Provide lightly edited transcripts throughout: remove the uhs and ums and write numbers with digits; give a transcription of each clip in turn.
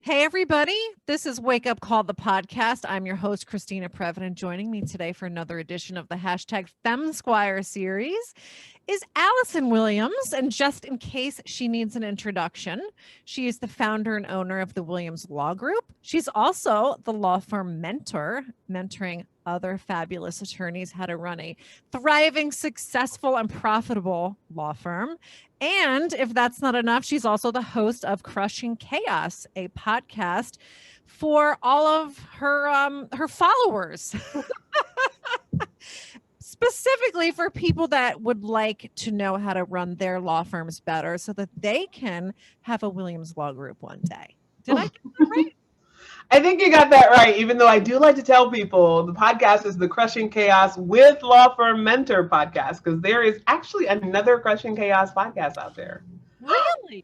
Hey, everybody. This is Wake Up Call, the podcast. I'm your host, Christina Previn, and joining me today for another edition of the hashtag FemSquire series is Allison Williams. And just in case she needs an introduction, she is the founder and owner of the Williams Law Group. She's also the law firm mentor, mentoring other fabulous attorneys how to run a thriving, successful, and profitable law firm. And if that's not enough, she's also the host of Crushing Chaos, a podcast for all of her followers. Specifically for people that would like to know how to run their law firms better so that they can have a Williams Law Group one day. Did I get that right? I think you got that right, even though I do like to tell people the podcast is the Crushing Chaos with Law Firm Mentor podcast, because there is actually another Crushing Chaos podcast out there. Really?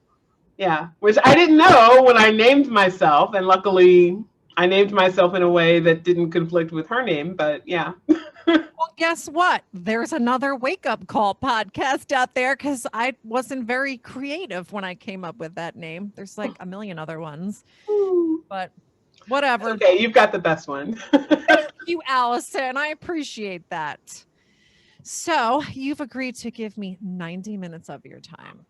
Yeah, which I didn't know when I named myself, and luckily I named myself in a way that didn't conflict with her name, but yeah. Well, guess what? There's another Wake Up Call podcast out there because I wasn't very creative when I came up with that name. There's like a million other ones, but whatever. Okay, you've got the best one. Thank you, Allison. I appreciate that. So you've agreed to give me 90 minutes of your time.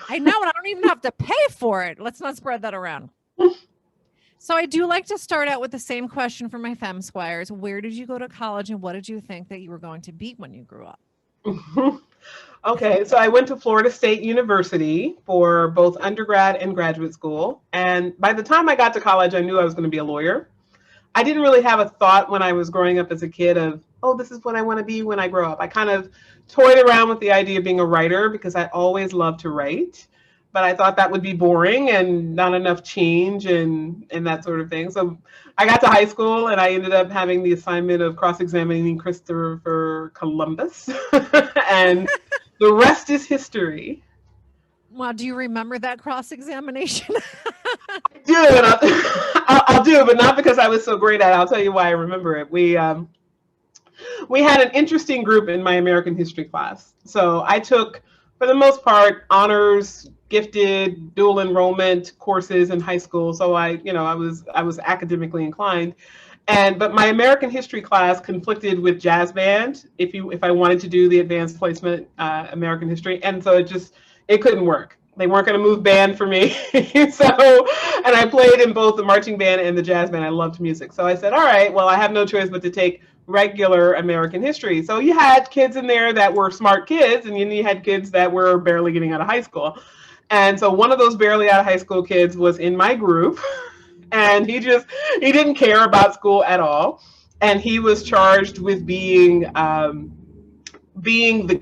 I know, and I don't even have to pay for it. Let's not spread that around. So I do like to start out with the same question for my fem squires. Where did you go to college and what did you think that you were going to be when you grew up? Okay, so I went to Florida State University for both undergrad and graduate school. And by the time I got to college, I knew I was going to be a lawyer. I didn't really have a thought when I was growing up as a kid of, oh, this is what I want to be when I grow up. I kind of toyed around with the idea of being a writer because I always loved to write, but I thought that would be boring and not enough change and that sort of thing. So I got to high school and I ended up having the assignment of cross-examining Christopher Columbus, and the rest is history. Well, do you remember that cross-examination? I do, and I'll do it, but not because I was so great at it. I'll tell you why I remember it. We had an interesting group in my American history class. So I took, for the most part, honors, gifted, dual enrollment courses in high school. So I was academically inclined. But my American history class conflicted with jazz band if I wanted to do the advanced placement American history. And so it couldn't work. They weren't going to move band for me. And I played in both the marching band and the jazz band. I loved music. So I said, all right, well, I have no choice but to take regular American history. So you had kids in there that were smart kids, and you had kids that were barely getting out of high school. And so one of those barely out of high school kids was in my group, and he didn't care about school at all. And he was charged with being the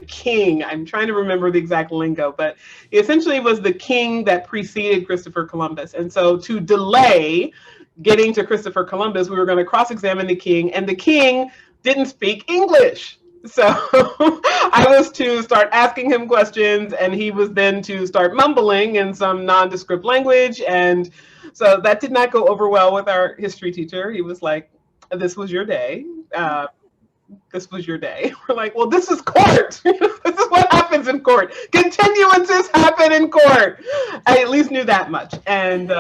king. I'm trying to remember the exact lingo, but he essentially was the king that preceded Christopher Columbus. And so to delay getting to Christopher Columbus, we were going to cross-examine the king, and the king didn't speak English. So I was to start asking him questions, and he was then to start mumbling in some nondescript language. And so that did not go over well with our history teacher. He was like, this was your day. This was your day. We're like, well, this is court. This is what happens in court. Continuances happen in court. I at least knew that much. And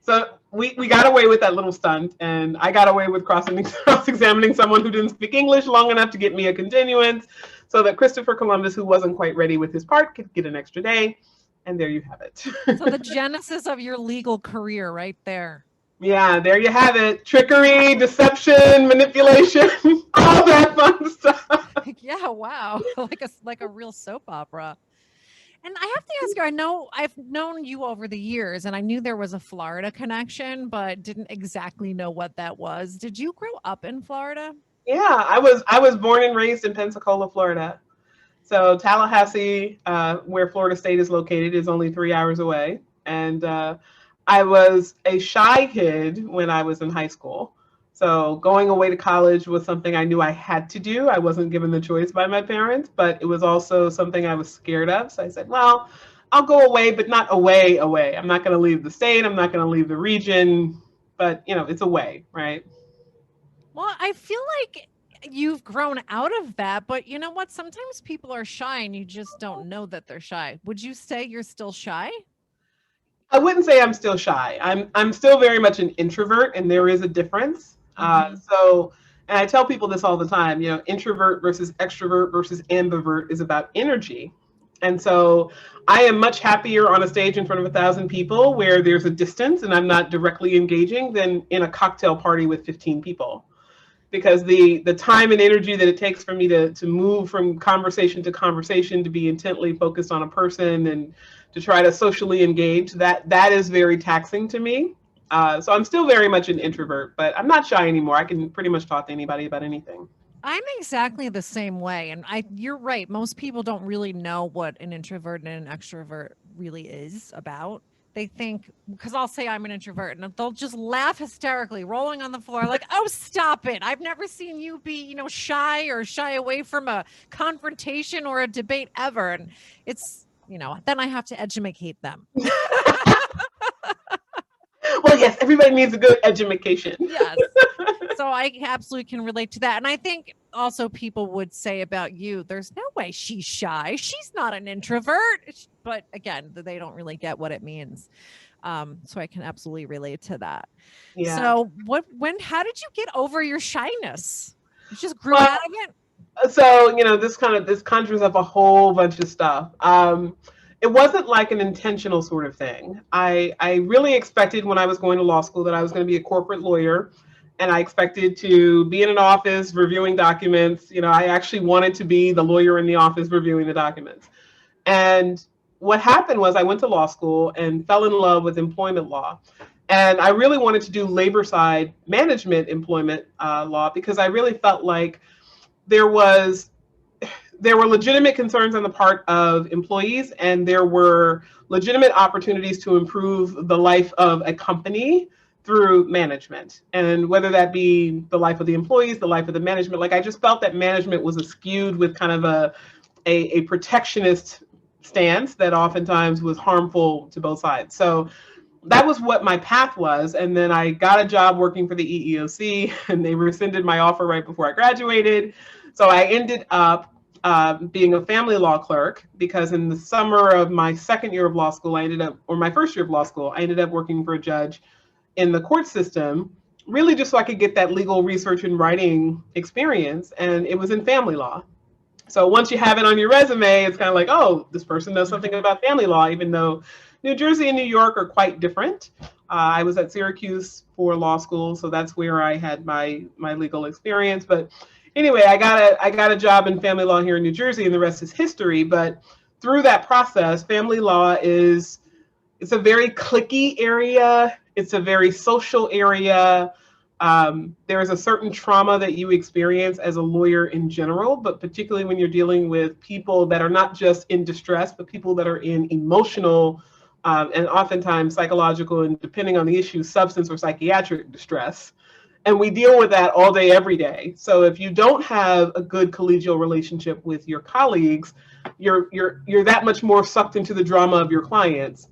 so we got away with that little stunt, and I got away with cross-examining someone who didn't speak English long enough to get me a continuance so that Christopher Columbus, who wasn't quite ready with his part, could get an extra day. And there you have it. So the genesis of your legal career right there. Yeah, there you have it. Trickery, deception, manipulation, all that fun stuff. Yeah, wow. Like a real soap opera. And I have to ask you, I know I've known you over the years and I knew there was a Florida connection, but didn't exactly know what that was. Did you grow up in Florida? Yeah, I was born and raised in Pensacola, Florida. So Tallahassee, where Florida State is located, is only 3 hours away. And I was a shy kid when I was in high school. So going away to college was something I knew I had to do. I wasn't given the choice by my parents, but it was also something I was scared of. So I said, well, I'll go away, but not away. I'm not going to leave the state. I'm not going to leave the region, but it's away, right? Well, I feel like you've grown out of that, but you know what? Sometimes people are shy and you just don't know that they're shy. Would you say you're still shy? I wouldn't say I'm still shy. I'm still very much an introvert, and there is a difference. So, and I tell people this all the time. You know, introvert versus extrovert versus ambivert is about energy, and so I am much happier on a stage in front of 1,000 people where there's a distance and I'm not directly engaging than in a cocktail party with 15 people, because the time and energy that it takes for me to move from conversation to conversation, to be intently focused on a person and to try to socially engage, that is very taxing to me. So I'm still very much an introvert, but I'm not shy anymore. I can pretty much talk to anybody about anything. I'm exactly the same way. And you're right. Most people don't really know what an introvert and an extrovert really is about. They think, because I'll say I'm an introvert and they'll just laugh hysterically, rolling on the floor, like, oh, stop it. I've never seen you be, shy or shy away from a confrontation or a debate ever. And it's, then I have to educate them. Well, yes, everybody needs a good education. Yes. So I absolutely can relate to that. And I think also people would say about you, there's no way she's shy. She's not an introvert. But again, they don't really get what it means. So I can absolutely relate to that. Yeah. So how did you get over your shyness? You just grew out of it? So, this conjures up a whole bunch of stuff. It wasn't like an intentional sort of thing. I really expected when I was going to law school that I was going to be a corporate lawyer, and I expected to be in an office reviewing documents. I actually wanted to be the lawyer in the office reviewing the documents. And what happened was I went to law school and fell in love with employment law. And I really wanted to do labor side management employment law, because I really felt like there were legitimate concerns on the part of employees, and there were legitimate opportunities to improve the life of a company through management. And whether that be the life of the employees, the life of the management, like I just felt that management was skewed with kind of a protectionist stance that oftentimes was harmful to both sides. So that was what my path was. And then I got a job working for the EEOC, and they rescinded my offer right before I graduated. So I ended up being a family law clerk, because in the summer of my second year of law school, my first year of law school, I ended up working for a judge in the court system, really just so I could get that legal research and writing experience. And it was in family law. So once you have it on your resume, it's kind of like, oh, this person knows something about family law, even though New Jersey and New York are quite different. I was at Syracuse for law school, so that's where I had my legal experience. But anyway, I got a job in family law here in New Jersey, and the rest is history. But through that process, family law it's a very cliquey area. It's a very social area. There is a certain trauma that you experience as a lawyer in general, but particularly when you're dealing with people that are not just in distress, but people that are in emotional and oftentimes psychological, and depending on the issue, substance or psychiatric distress. And we deal with that all day, every day. So if you don't have a good collegial relationship with your colleagues, you're that much more sucked into the drama of your clients.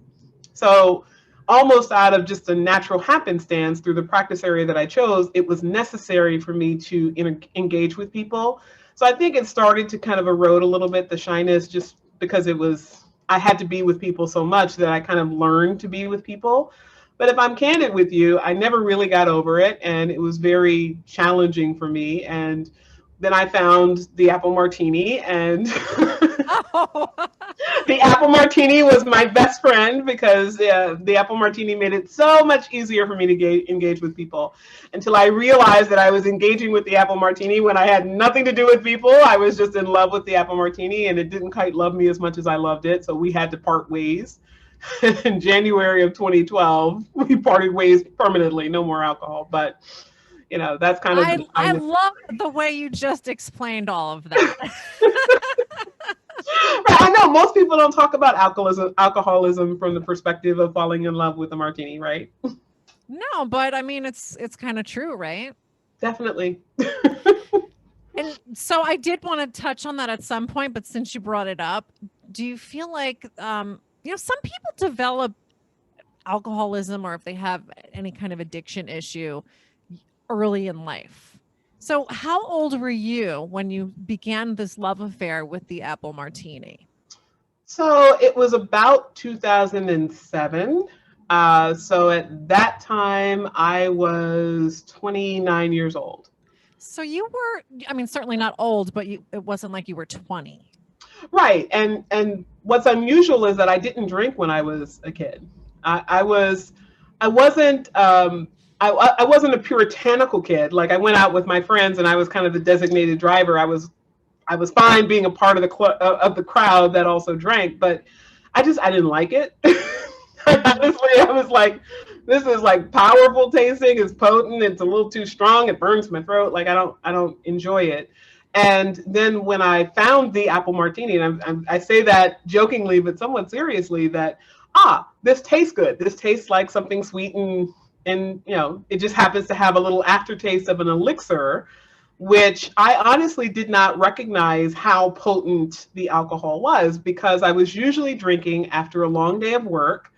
So almost out of just a natural happenstance, through the practice area that I chose, it was necessary for me to engage with people. So I think it started to kind of erode a little bit, the shyness, just because I had to be with people so much that I kind of learned to be with people. But if I'm candid with you, I never really got over it, and it was very challenging for me. And then I found the apple martini, and Oh. the apple martini was my best friend, because the apple martini made it so much easier for me to engage with people, until I realized that I was engaging with the apple martini when I had nothing to do with people. I was just in love with the apple martini, and it didn't quite love me as much as I loved it. So we had to part ways. In January of 2012, we parted ways permanently, no more alcohol. But that's kind of I love the way you just explained all of that. I know most people don't talk about alcoholism from the perspective of falling in love with a martini, right? No, but I mean, it's kind of true, right? Definitely. And so I did want to touch on that at some point, but since you brought it up, do you feel like some people develop alcoholism, or if they have any kind of addiction issue, early in life? So how old were you when you began this love affair with the apple martini? So it was about 2007. So at that time, I was 29 years old. So you were, I mean, certainly not old, but it wasn't like you were 20. Right. And what's unusual is that I didn't drink when I was a kid. I was, I wasn't, I wasn't a puritanical kid. Like I went out with my friends and I was kind of the designated driver. I was fine being a part of of the crowd that also drank, but I didn't like it. Honestly, I was like, this is like powerful tasting. It's potent. It's a little too strong. It burns my throat. Like I don't enjoy it. And then when I found the apple martini, and I say that jokingly, but somewhat seriously, that this tastes good. This tastes like something sweet and it just happens to have a little aftertaste of an elixir, which I honestly did not recognize how potent the alcohol was because I was usually drinking after a long day of work.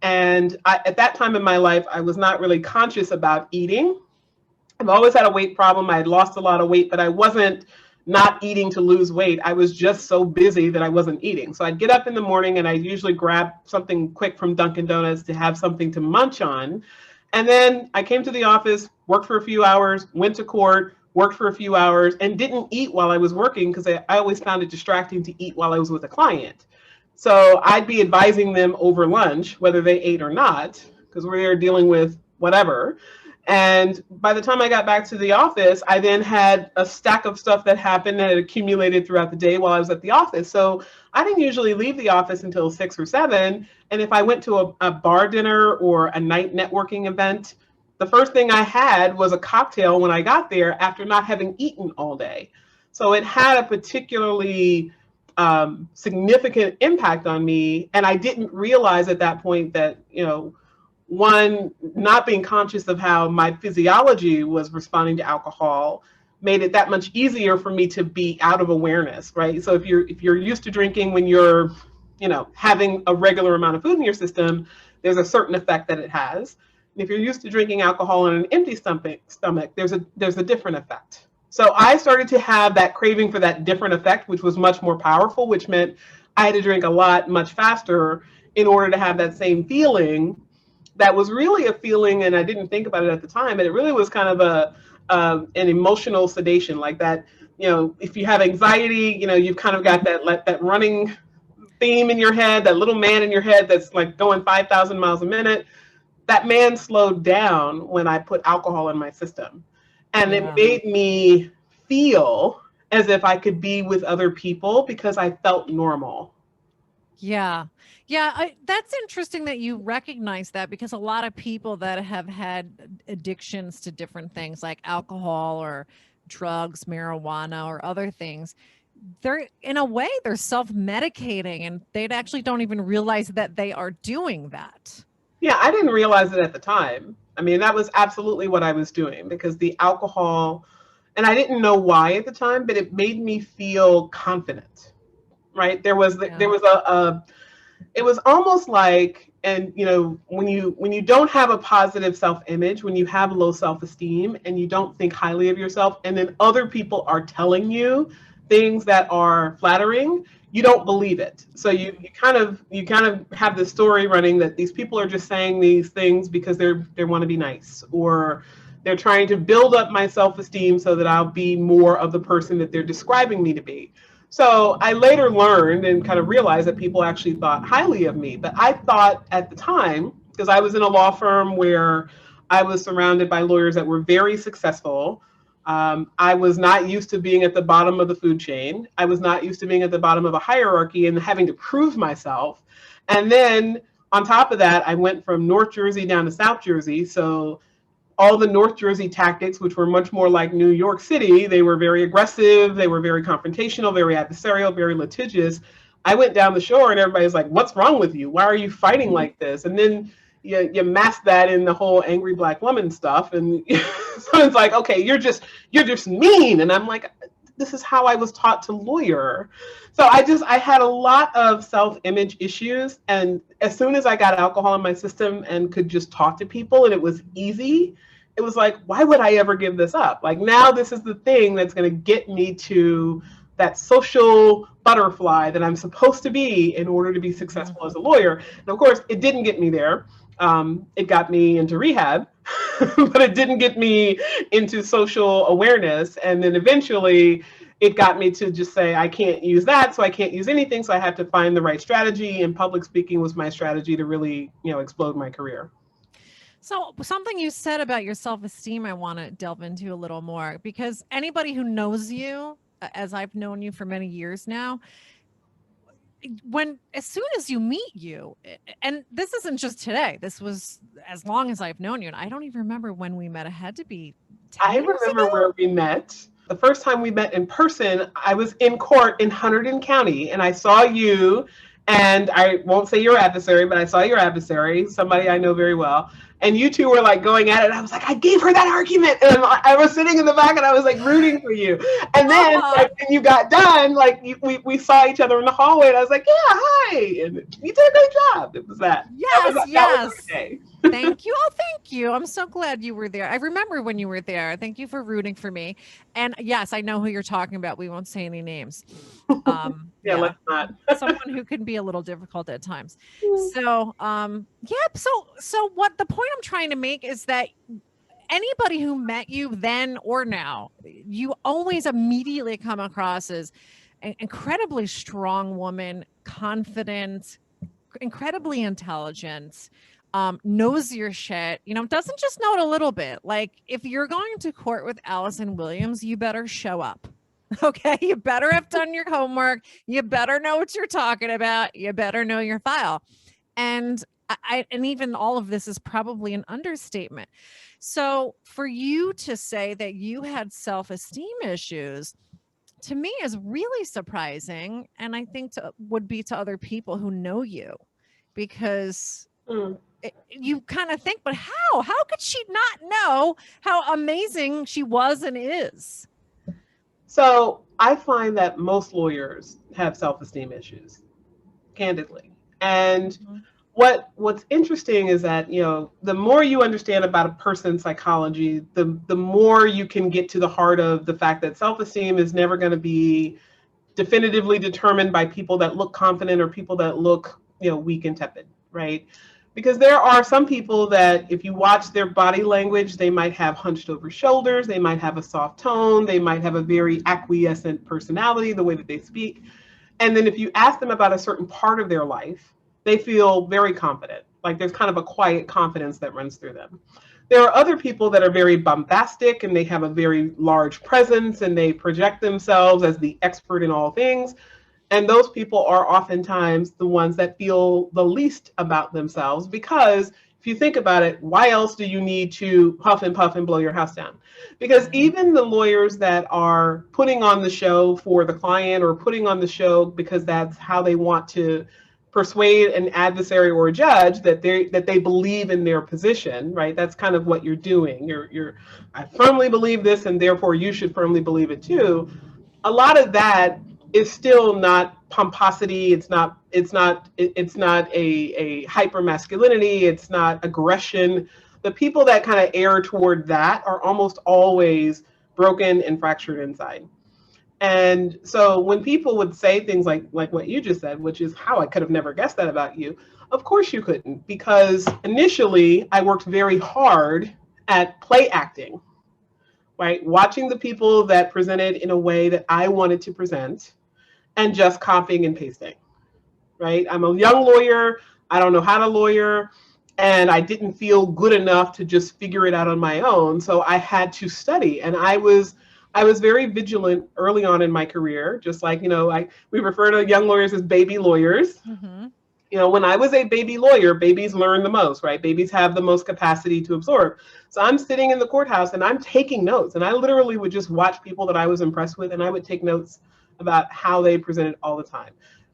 And at that time in my life, I was not really conscious about eating. I've always had a weight problem. I had lost a lot of weight, but I wasn't not eating to lose weight. I was just so busy that I wasn't eating. So I'd get up in the morning and I usually grab something quick from Dunkin' Donuts to have something to munch on. And then I came to the office, worked for a few hours, went to court, worked for a few hours, and didn't eat while I was working because I always found it distracting to eat while I was with a client. So I'd be advising them over lunch, whether they ate or not, because we're there dealing with whatever. And by the time I got back to the office, I then had a stack of stuff that happened that had accumulated throughout the day while I was at the office. So I didn't usually leave the office until 6 or 7. And if I went to a bar dinner or a night networking event, the first thing I had was a cocktail when I got there after not having eaten all day. So it had a particularly significant impact on me. And I didn't realize at that point that, one, not being conscious of how my physiology was responding to alcohol made it that much easier for me to be out of awareness, right? So if you're used to drinking when you're, having a regular amount of food in your system, there's a certain effect that it has. And if you're used to drinking alcohol in an empty stomach, there's a different effect. So I started to have that craving for that different effect, which was much more powerful, which meant I had to drink a lot much faster in order to have that same feeling. That was really a feeling, and I didn't think about it at the time, and it really was kind of an emotional sedation, like that. If you have anxiety, you've kind of got that running theme in your head, that little man in your head that's like going 5,000 miles a minute. That man slowed down when I put alcohol in my system, and it made me feel as if I could be with other people because I felt normal. Yeah. Yeah. That's interesting that you recognize that because a lot of people that have had addictions to different things like alcohol or drugs, marijuana, or other things, they're in a way they're self-medicating and they actually don't even realize that they are doing that. Yeah, I didn't realize it at the time. I mean, that was absolutely what I was doing because the alcohol, and I didn't know why at the time, but it made me feel confident, right? There was it was almost like, and when you don't have a positive self-image, when you have low self-esteem and you don't think highly of yourself, and then other people are telling you things that are flattering, you don't believe it. So you kind of have this story running that these people are just saying these things because they want to be nice, or they're trying to build up my self-esteem so that I'll be more of the person that they're describing me to be. So I later learned and kind of realized that people actually thought highly of me. But I thought at the time, because I was in a law firm where I was surrounded by lawyers that were very successful. I was not used to being at the bottom of the food chain. I was not used to being at the bottom of a hierarchy and having to prove myself. And then on top of that, I went from North Jersey down to South Jersey. So all the North Jersey tactics, which were much more like New York City, they were very aggressive, they were very confrontational, very adversarial, very litigious. I went down the shore and everybody's like, what's wrong with you? Why are you fighting like this? And then you mask that in the whole angry black woman stuff. And so it's like, okay, you're just mean. And I'm like, this is how I was taught to lawyer. So I had a lot of self-image issues. And as soon as I got alcohol in my system and could just talk to people and it was easy, it was like, why would I ever give this up? Like now this is the thing that's going to get me to that social butterfly that I'm supposed to be in order to be successful as a lawyer. And of course, it didn't get me there. It got me into rehab, but it didn't get me into social awareness. And then eventually it got me to just say, I can't use that, so I can't use anything. So I had to find the right strategy. And public speaking was my strategy to really, explode my career. So something you said about your self-esteem, I want to delve into a little more, because anybody who knows you, as I've known you for many years now, as soon as you meet you, and this isn't just today, this was as long as I've known you, and I don't even remember when we met. It had to be 10 I years remember ago. where we met. The first time we met in person, I was in court in Hunterdon County, and I saw you, and I won't say your adversary, but I saw your adversary, somebody I know very well. And you two were like going at it. I was like, I gave her that argument. And I was sitting in the back and I was like rooting for you. And then when you got done, like we saw each other in the hallway and I was like, yeah, hi. And you did a great job. It was that. Yes, that yes. was okay. Thank you. Oh, thank you. I'm so glad you were there. I remember when you were there. Thank you for rooting for me. And yes, I know who you're talking about. We won't say any names. Yeah, let's not. Someone who can be a little difficult at times. So, so what the point I'm trying to make is that anybody who met you then or now, you always immediately come across as an incredibly strong woman, confident, incredibly intelligent, knows your shit, doesn't just know it a little bit. Like, if you're going to court with Allison Williams, you better show up. Okay. You better have done your homework. You better know what you're talking about. You better know your file. And and even all of this is probably an understatement. So for you to say that you had self-esteem issues, to me, is really surprising. And I think would be to other people who know you, because you kind of think, but how could she not know how amazing she was and is? So I find that most lawyers have self-esteem issues, candidly. And what's interesting is that, the more you understand about a person's psychology, the more you can get to the heart of the fact that self-esteem is never going to be definitively determined by people that look confident or people that look, weak and tepid, right? Because there are some people that if you watch their body language, they might have hunched over shoulders, they might have a soft tone, they might have a very acquiescent personality, the way that they speak. And then if you ask them about a certain part of their life, they feel very confident. Like there's kind of a quiet confidence that runs through them. There are other people that are very bombastic and they have a very large presence and they project themselves as the expert in all things. And those people are oftentimes the ones that feel the least about themselves, because if you think about it, why else do you need to huff and puff and blow your house down? Because even the lawyers that are putting on the show for the client or putting on the show because that's how they want to persuade an adversary or a judge that they believe in their position, right? That's kind of what you're doing. I firmly believe this and therefore you should firmly believe it too. A lot of that is still not pomposity. It's not a hyper masculinity. It's not aggression. The people that kind of err toward that are almost always broken and fractured inside. And so when people would say things like what you just said, which is how I could have never guessed that about you, of course you couldn't, because initially I worked very hard at play acting, right? Watching the people that presented in a way that I wanted to present and just copying and pasting, right? I'm a young lawyer. I don't know how to lawyer. And I didn't feel good enough to just figure it out on my own. So I had to study. And I was very vigilant early on in my career, just like, we refer to young lawyers as baby lawyers. Mm-hmm. When I was a baby lawyer, babies learn the most, right? Babies have the most capacity to absorb. So I'm sitting in the courthouse and I'm taking notes. And I literally would just watch people that I was impressed with and I would take notes about how they presented all the time.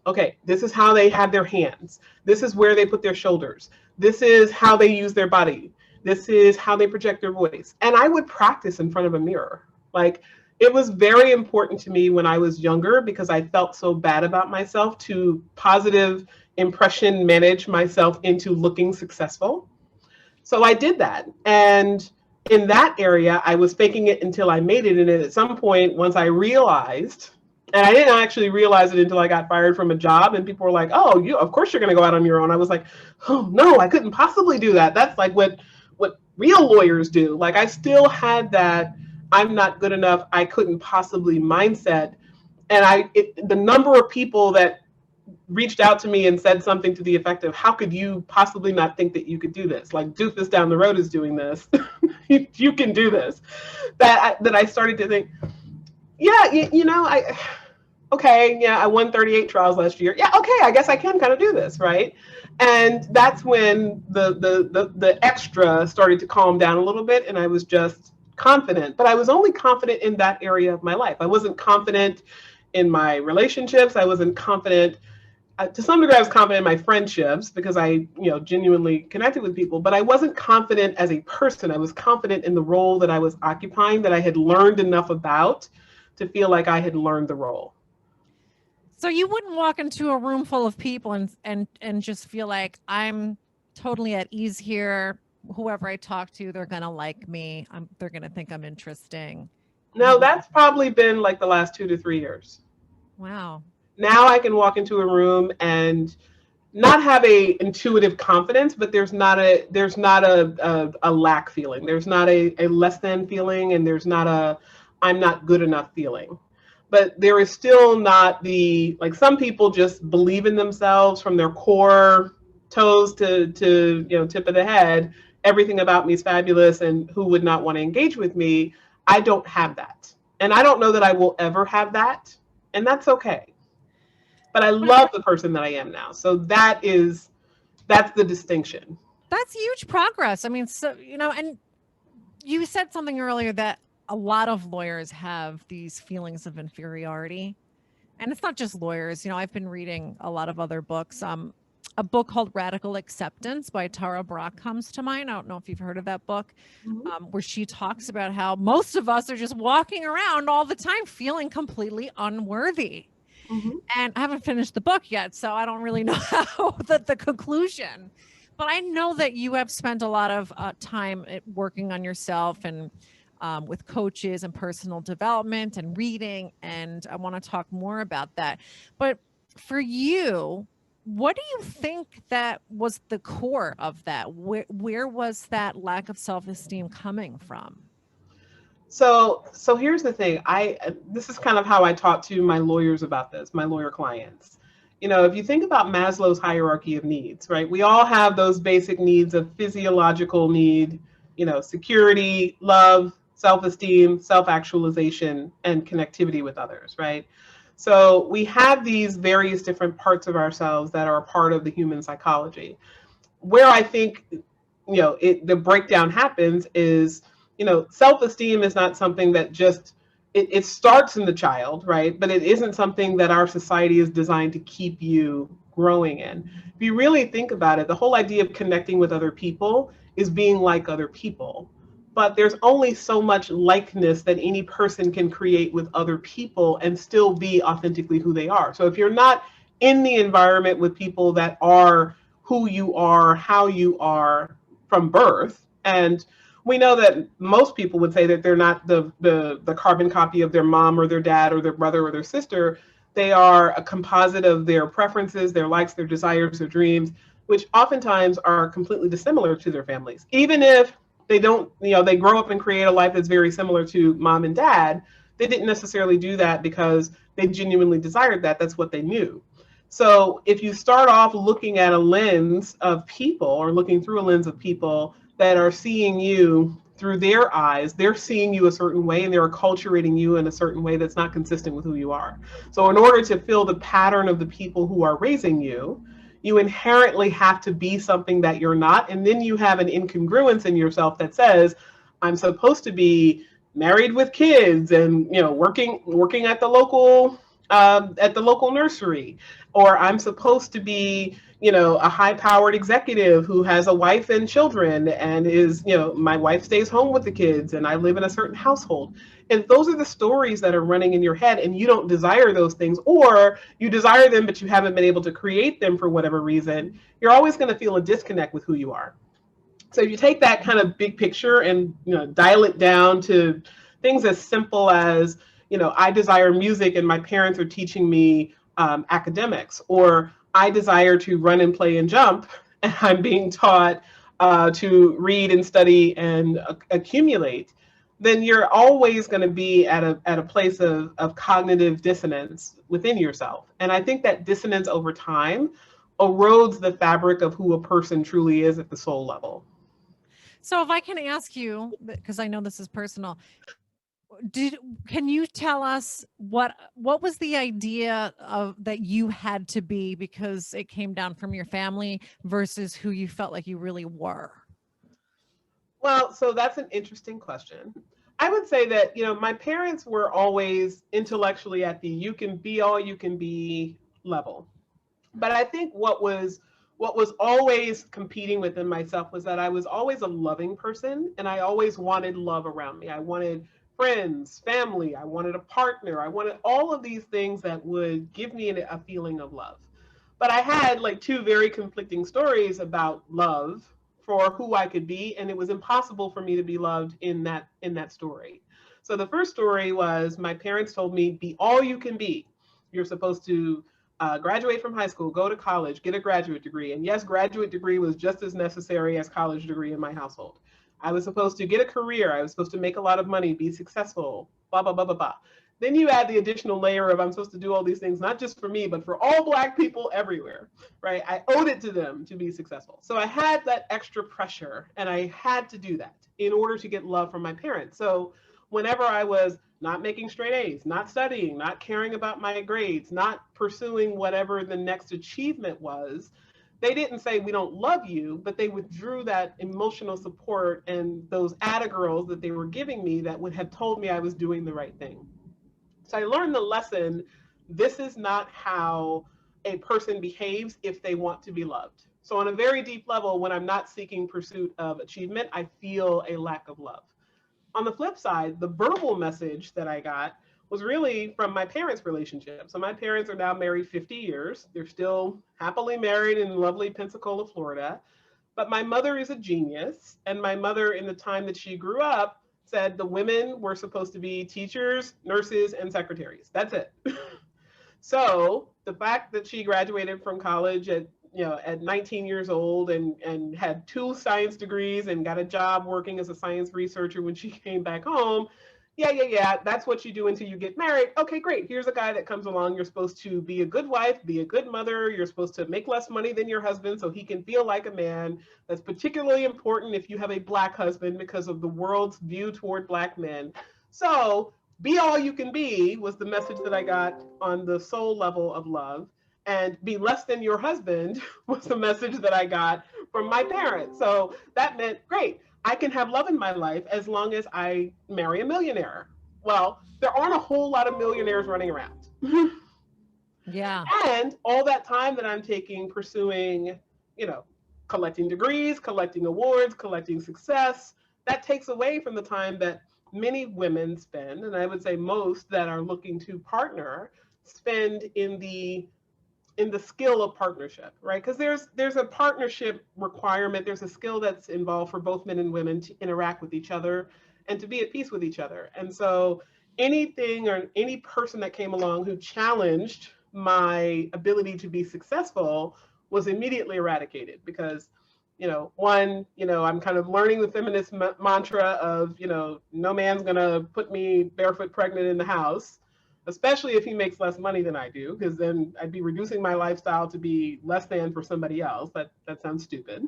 Okay, this is how they have their hands. This is where they put their shoulders. This is how they use their body. This is how they project their voice. And I would practice in front of a mirror. Like, it was very important to me when I was younger because I felt so bad about myself to positive impression manage myself into looking successful. So I did that. And in that area, I was faking it until I made it. And at some point, once I realized And I didn't actually realize it until I got fired from a job, and people were like, "Oh, you, of course you're going to go out on your own." I was like, "Oh no, I couldn't possibly do that. That's like what real lawyers do." Like I still had that I'm not good enough, I couldn't possibly mindset. And the number of people that reached out to me and said something to the effect of, "How could you possibly not think that you could do this? Like doofus down the road is doing this. You can do this." That I started to think, yeah, okay, yeah, I won 38 trials last year. Yeah, okay, I guess I can kind of do this, right? And that's when the extra started to calm down a little bit, and I was just confident. But I was only confident in that area of my life. I wasn't confident in my relationships. I wasn't confident. To some degree, I was confident in my friendships because I, genuinely connected with people. But I wasn't confident as a person. I was confident in the role that I was occupying, that I had learned enough about to feel like I had learned the role. So you wouldn't walk into a room full of people and just feel like I'm totally at ease here. Whoever I talk to, they're gonna like me. They're gonna think I'm interesting. No, that's probably been like the last 2 to 3 years. Wow. Now I can walk into a room and not have a intuitive confidence, but there's not a lack feeling. There's not a less than feeling, and there's not a I'm not good enough feeling. But there is still not the, like, some people just believe in themselves from their core toes to tip of the head. Everything about me is fabulous, and who would not want to engage with me? I don't have that. And I don't know that I will ever have that. And that's okay. But I love the person that I am now. So that's the distinction. That's huge progress. I mean, so, and you said something earlier that a lot of lawyers have these feelings of inferiority. And it's not just lawyers. I've been reading a lot of other books. A book called Radical Acceptance by Tara Brach comes to mind. I don't know if you've heard of that book, where she talks about how most of us are just walking around all the time feeling completely unworthy. And I haven't finished the book yet, so I don't really know how the conclusion. But I know that you have spent a lot of time working on yourself and with coaches and personal development and reading, and I want to talk more about that. But for you, what do you think that was the core of that? Where was that lack of self-esteem coming from? So here's the thing. This is kind of how I talk to my lawyers about this, my lawyer clients. If you think about Maslow's hierarchy of needs, right? We all have those basic needs of physiological need, security, love, self-esteem, self-actualization, and connectivity with others, right? So we have these various different parts of ourselves that are a part of the human psychology. Where I think, the breakdown happens is, self-esteem is not something that just, it starts in the child, right? But it isn't something that our society is designed to keep you growing in. If you really think about it, the whole idea of connecting with other people is being like other people. But there's only so much likeness that any person can create with other people and still be authentically who they are. So if you're not in the environment with people that are who you are, how you are from birth, and we know that most people would say that they're not the carbon copy of their mom or their dad or their brother or their sister. They are a composite of their preferences, their likes, their desires, their dreams, which oftentimes are completely dissimilar to their families. Even if they don't, they grow up and create a life that's very similar to mom and dad, they didn't necessarily do that because they genuinely desired that. That's what they knew. So if you start off looking at a lens of people, or looking through a lens of people that are seeing you through their eyes, they're seeing you a certain way, and they're acculturating you in a certain way that's not consistent with who you are. So in order to fill the pattern of the people who are raising you, you inherently have to be something that you're not. And then you have an incongruence in yourself that says, I'm supposed to be married with kids and, working at the local nursery, or I'm supposed to be, a high-powered executive who has a wife and children and is, my wife stays home with the kids and I live in a certain household. And those are the stories that are running in your head, and you don't desire those things, or you desire them, but you haven't been able to create them for whatever reason. You're always going to feel a disconnect with who you are. So if you take that kind of big picture and, dial it down to things as simple as, I desire music and my parents are teaching me academics, or I desire to run and play and jump and I'm being taught to read and study and accumulate, then you're always going to be at a place of cognitive dissonance within yourself. And I think that dissonance over time erodes the fabric of who a person truly is at the soul level. So if I can ask you, because I know this is personal, can you tell us what was the idea of that you had to be because it came down from your family versus who you felt like you really were? Well, so that's an interesting question. I would say that, my parents were always intellectually at the you can be all you can be level. But I think what was always competing within myself was that I was always a loving person and I always wanted love around me. I wanted friends, family, I wanted a partner, I wanted all of these things that would give me a feeling of love. But I had like two very conflicting stories about love for who I could be, and it was impossible for me to be loved in that story. So the first story was my parents told me, be all you can be. You're supposed to graduate from high school, go to college, get a graduate degree. And yes, graduate degree was just as necessary as college degree in my household. I was supposed to get a career. I was supposed to make a lot of money, be successful, blah, blah, blah, blah, blah. Then you add the additional layer of I'm supposed to do all these things, not just for me, but for all Black people everywhere, right? I owed it to them to be successful. So I had that extra pressure and I had to do that in order to get love from my parents. So whenever I was not making straight A's, not studying, not caring about my grades, not pursuing whatever the next achievement was, they didn't say we don't love you, but they withdrew that emotional support and those atta girls that they were giving me that would have told me I was doing the right thing. So I learned the lesson, this is not how a person behaves if they want to be loved. So on a very deep level, when I'm not seeking pursuit of achievement, I feel a lack of love. On the flip side, the verbal message that I got was really from my parents' relationship. So my parents are now married 50 years. They're still happily married in lovely Pensacola, Florida. But my mother is a genius. And my mother, in the time that she grew up, said the women were supposed to be teachers, nurses, and secretaries. That's it. So the fact that she graduated from college at 19 years old and had 2 science degrees and got a job working as a science researcher when she came back home. Yeah. That's what you do until you get married. Okay, great. Here's a guy that comes along. You're supposed to be a good wife, be a good mother. You're supposed to make less money than your husband so he can feel like a man. That's particularly important if you have a Black husband because of the world's view toward Black men. So be all you can be was the message that I got on the soul level of love. And be less than your husband was the message that I got from my parents. So that meant, great, I can have love in my life as long as I marry a millionaire. Well, there aren't a whole lot of millionaires running around. Yeah. And all that time that I'm taking pursuing, collecting degrees, collecting awards, collecting success, that takes away from the time that many women spend, and I would say most that are looking to partner spend in the skill of partnership, right? Because there's a partnership requirement. There's a skill that's involved for both men and women to interact with each other and to be at peace with each other. And so anything or any person that came along who challenged my ability to be successful was immediately eradicated because, I'm kind of learning the feminist mantra of, no man's gonna put me barefoot pregnant in the house, especially if he makes less money than I do, because then I'd be reducing my lifestyle to be less than for somebody else. That sounds stupid.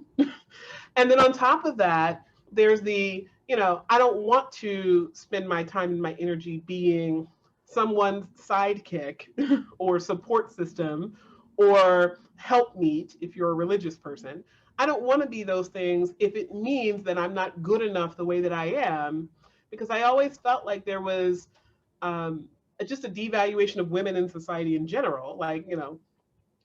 And then on top of that, there's the, I don't want to spend my time and my energy being someone's sidekick or support system or helpmeet if you're a religious person. I don't want to be those things if it means that I'm not good enough the way that I am, because I always felt like there was just a devaluation of women in society in general. Like,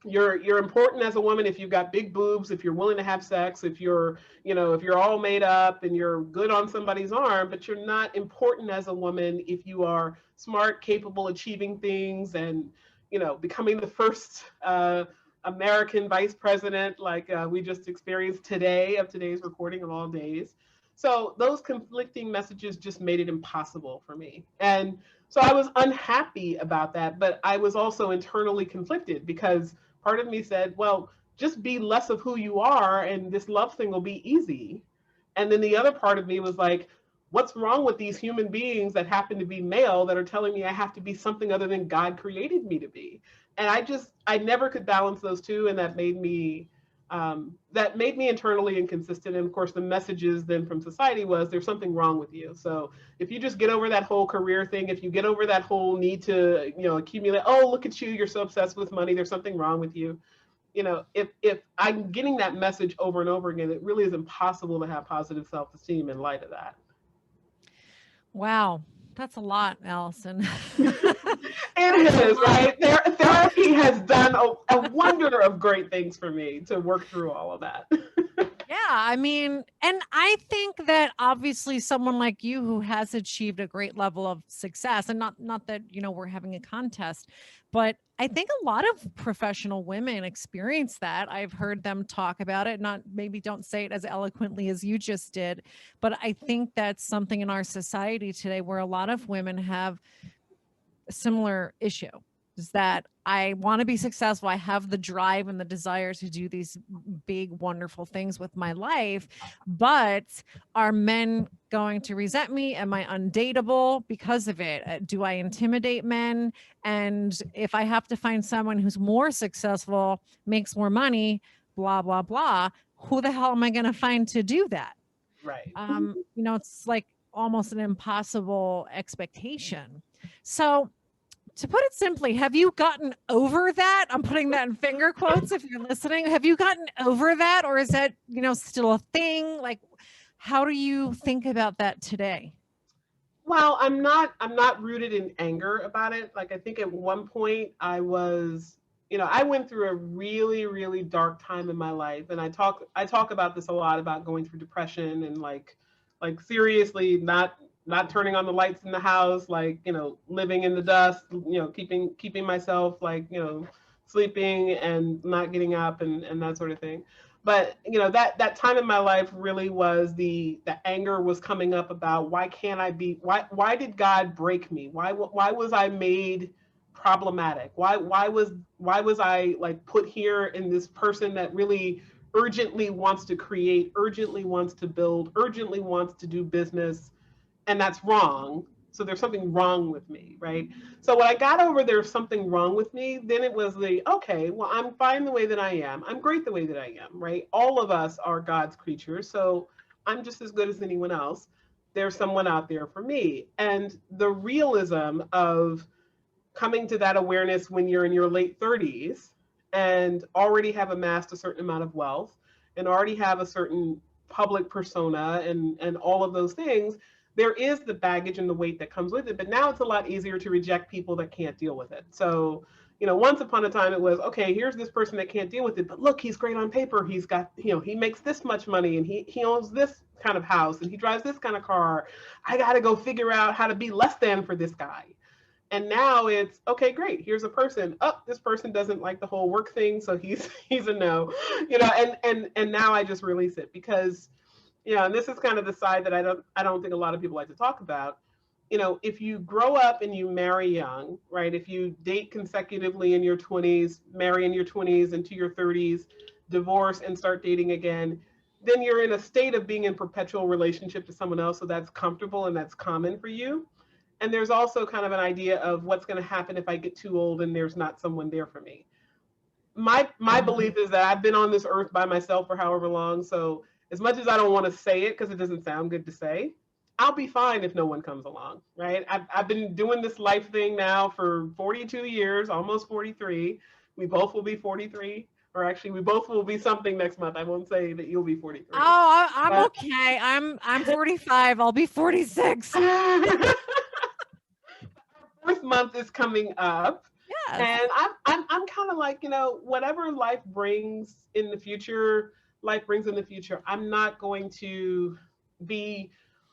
you're important as a woman if you've got big boobs, if you're willing to have sex, if you're all made up and you're good on somebody's arm, but you're not important as a woman if you are smart, capable, achieving things, and becoming the first American vice president, like we just experienced today of today's recording of all days. So those conflicting messages just made it impossible for me. And so I was unhappy about that, but I was also internally conflicted because part of me said, well, just be less of who you are and this love thing will be easy. And then the other part of me was like, what's wrong with these human beings that happen to be male that are telling me I have to be something other than God created me to be? And I never could balance those two. And that made me internally inconsistent. And of course, the messages then from society was there's something wrong with you. So if you just get over that whole career thing, if you get over that whole need to, accumulate, oh, look at you, you're so obsessed with money, there's something wrong with you. If I'm getting that message over and over again, it really is impossible to have positive self-esteem in light of that. Wow. That's a lot, Allison. It is, right? Therapy has done a wonder of great things for me to work through all of that. Yeah, I mean, and I think that obviously someone like you who has achieved a great level of success, and not that, we're having a contest, but I think a lot of professional women experience that. I've heard them talk about it, not maybe don't say it as eloquently as you just did, but I think that's something in our society today where a lot of women have a similar issue. Is that I want to be successful. I have the drive and the desire to do these big, wonderful things with my life. But are men going to resent me? Am I undateable because of it? Do I intimidate men? And if I have to find someone who's more successful, makes more money, blah, blah, blah, who the hell am I going to find to do that? Right. It's like almost an impossible expectation. So, to put it simply, have you gotten over that? I'm putting that in finger quotes if you're listening. Have you gotten over that, or is that, still a thing? Like, how do you think about that today? Well, I'm not rooted in anger about it. Like I think at one point I was, I went through a really, really dark time in my life. And I talk about this a lot about going through depression and like seriously not turning on the lights in the house, like, living in the dust, keeping myself like, sleeping and not getting up and that sort of thing. But that time in my life really was the anger was coming up about why did God break me? Why was I made problematic? Why was I like put here in this person that really urgently wants to create, urgently wants to build, urgently wants to do business, and that's wrong. So there's something wrong with me, right? So when I got over there's something wrong with me, then it was okay, well, I'm fine the way that I am. I'm great the way that I am, right? All of us are God's creatures, so I'm just as good as anyone else. There's someone out there for me. And the realism of coming to that awareness when you're in your late 30s and already have amassed a certain amount of wealth and already have a certain public persona and all of those things, there is the baggage and the weight that comes with it. But now it's a lot easier to reject people that can't deal with it. So, once upon a time it was, okay, here's this person that can't deal with it, but look, he's great on paper. He's got, he makes this much money and he owns this kind of house and he drives this kind of car. I got to go figure out how to be less than for this guy. And now it's okay, great. Here's a person. Oh, this person doesn't like the whole work thing, so he's a no. And now I just release it because, and this is kind of the side that I don't think a lot of people like to talk about. If you grow up and you marry young, right? If you date consecutively in your 20s, marry in your 20s into your 30s, divorce and start dating again, then you're in a state of being in perpetual relationship to someone else, so that's comfortable and that's common for you. And there's also kind of an idea of what's going to happen if I get too old and there's not someone there for me. My belief is that I've been on this earth by myself for however long. So as much as I don't want to say it because it doesn't sound good to say, I'll be fine if no one comes along, right? I've been doing this life thing now for 42 years, almost 43. We both will be 43. Or actually, we both will be something next month. I won't say that you'll be 43. Oh, I'm okay. I'm 45. I'll be 46. Birth month is coming up. Yes. And I'm kind of like, whatever life brings in the future, I'm not going to be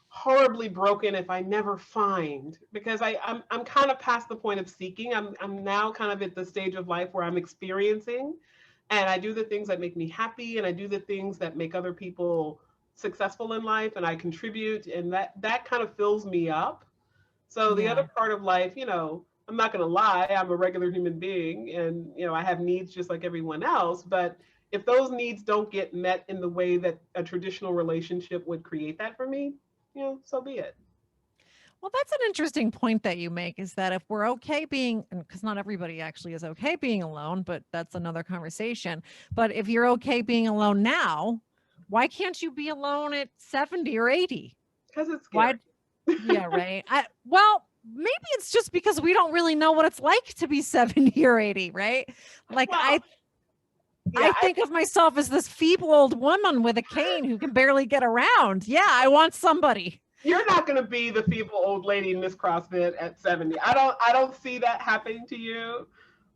horribly broken if I never find, because I'm kind of past the point of seeking. I'm now kind of at the stage of life where I'm experiencing, and I do the things that make me happy and I do the things that make other people successful in life and I contribute, and that kind of fills me up. So the Yeah. other part of life, I'm not going to lie, I'm a regular human being, and I have needs just like everyone else, but if those needs don't get met in the way that a traditional relationship would create that for me, so be it. Well, that's an interesting point that you make, is that if we're okay being, because not everybody actually is okay being alone, but that's another conversation. But if you're okay being alone now, why can't you be alone at 70 or 80? Because it's Why? scary. Yeah, right. Well, maybe it's just because we don't really know what it's like to be 70 or 80, right? Like Well, I yeah, think of myself as this feeble old woman with a cane who can barely get around. Yeah, I want somebody. you're not going to be the feeble old lady in Miss CrossFit at 70. I don't see that happening to you.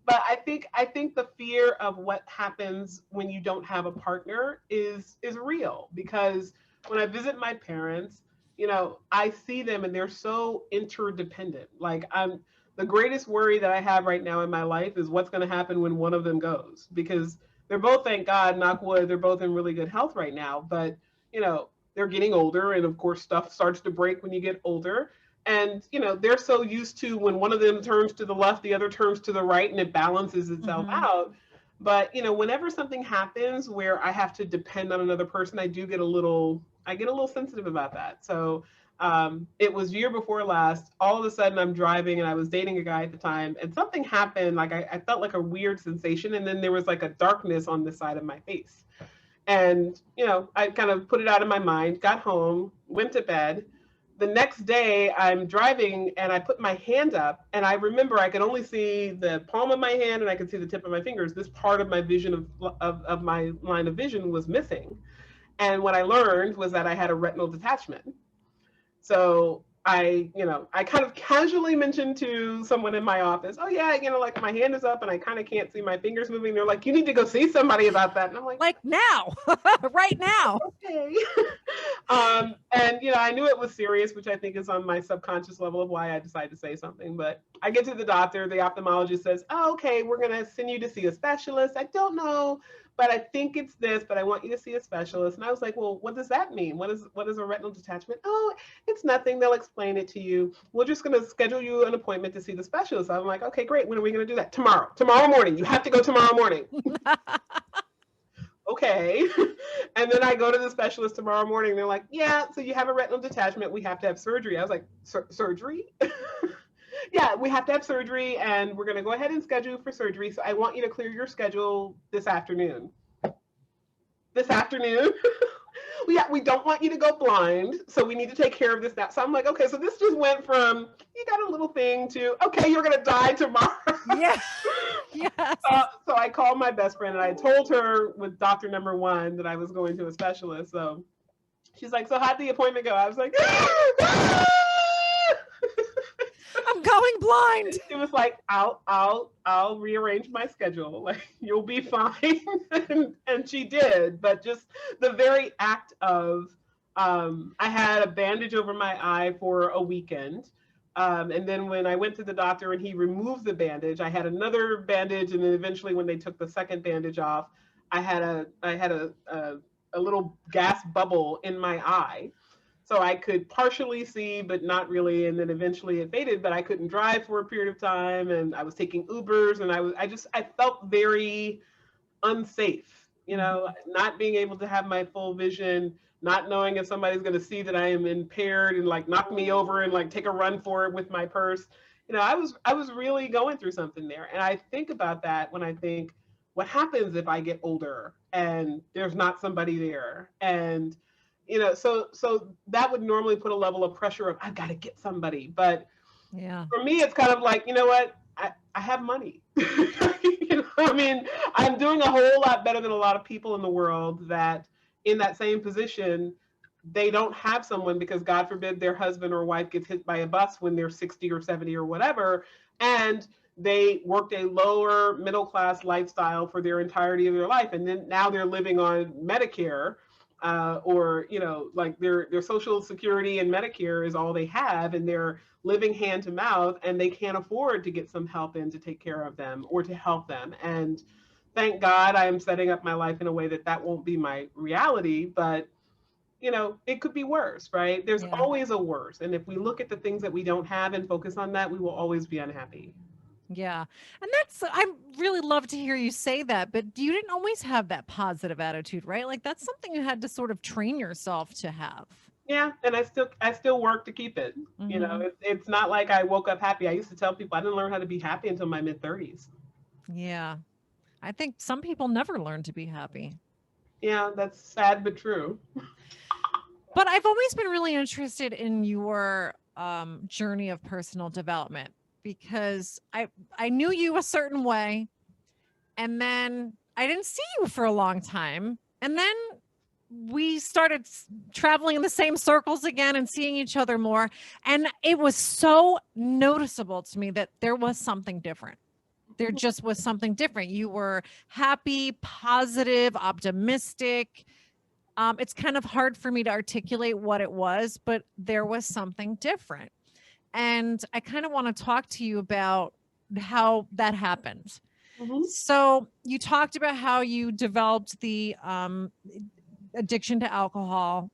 But I think the fear of what happens when you don't have a partner is real, because when I visit my parents, I see them and they're so interdependent. Like, the greatest worry that I have right now in my life is what's going to happen when one of them goes, because they're both, thank God, knock wood, they're both in really good health right now, but they're getting older, and of course stuff starts to break when you get older. And they're so used to when one of them turns to the left, the other turns to the right, and it balances itself Mhm. out. But whenever something happens where I have to depend on another person, I get a little sensitive about that. So it was year before last, all of a sudden I'm driving, and I was dating a guy at the time, and something happened. Like, I felt like a weird sensation, and then there was like a darkness on the side of my face. And I kind of put it out of my mind, got home, went to bed. The next day I'm driving, and I put my hand up, and I remember I could only see the palm of my hand and I could see the tip of my fingers. This part of my vision of my line of vision was missing. And what I learned was that I had a retinal detachment. So I kind of casually mentioned to someone in my office, oh yeah, like my hand is up and I kind of can't see my fingers moving. They're like, you need to go see somebody about that. And I'm like, Like now, right now. okay. And I knew it was serious, which I think is on my subconscious level of why I decided to say something. But I get to the doctor, the ophthalmologist says, oh, okay, we're gonna send you to see a specialist. I don't know, but I think it's this, but I want you to see a specialist. And I was like, well, what does that mean? What is a retinal detachment? Oh, it's nothing. They'll explain it to you. We're just gonna schedule you an appointment to see the specialist. I'm like, okay, great. When are we gonna do that? Tomorrow morning. You have to go tomorrow morning. Okay. And then I go to the specialist tomorrow morning. They're like, yeah, so you have a retinal detachment. We have to have surgery. I was like, surgery? Yeah, we have to have surgery, and we're going to go ahead and schedule for surgery. So I want you to clear your schedule this afternoon. This afternoon? Yeah, we don't want you to go blind, so we need to take care of this now. So I'm like, okay, so this just went from you got a little thing to, okay, you're gonna die tomorrow. Yeah. Yes. So I called my best friend, and I told her with doctor number one that I was going to a specialist. So she's like, so how'd the appointment go? I was like, I'm going blind. She was like, I'll rearrange my schedule. Like, you'll be fine. And she did. But just the very act of, I had a bandage over my eye for a weekend. And then when I went to the doctor and he removed the bandage, I had another bandage. And then eventually when they took the second bandage off, I had a little gas bubble in my eye. So I could partially see, but not really. And then eventually it faded, but I couldn't drive for a period of time. And I was taking Ubers, and I felt very unsafe, not being able to have my full vision, not knowing if somebody's going to see that I am impaired and like knock me over and like take a run for it with my purse. I was really going through something there. And I think about that when I think, what happens if I get older and there's not somebody there? And so that would normally put a level of pressure of, I've got to get somebody. But Yeah. for me, it's kind of like, you know what? I have money. I mean, I'm doing a whole lot better than a lot of people in the world that in that same position, they don't have someone because God forbid their husband or wife gets hit by a bus when they're 60 or 70 or whatever. And they worked a lower middle class lifestyle for their entirety of their life. And then now they're living on Medicare. Or like their Social Security and Medicare is all they have, and they're living hand to mouth, and they can't afford to get some help in to take care of them or to help them. And thank God I am setting up my life in a way that won't be my reality. But it could be worse, right? There's Yeah. always a worse. And if we look at the things that we don't have and focus on that, we will always be unhappy. Yeah. And I really love to hear you say that, but you didn't always have that positive attitude, right? Like that's something you had to sort of train yourself to have. Yeah, and I still work to keep it. Hmm. It's not like I woke up happy. I used to tell people I didn't learn how to be happy until my mid 30s. Yeah. I think some people never learn to be happy. Yeah, that's sad but true. But I've always been really interested in your journey of personal development because I knew you a certain way, and then I didn't see you for a long time, and then we started traveling in the same circles again and seeing each other more, and it was so noticeable to me that there was something different. There just was something different. You were happy, positive, optimistic. It's kind of hard for me to articulate what it was, but there was something different. And I kind of want to talk to you about how that happened. Hmm. So, you talked about how you developed the addiction to alcohol.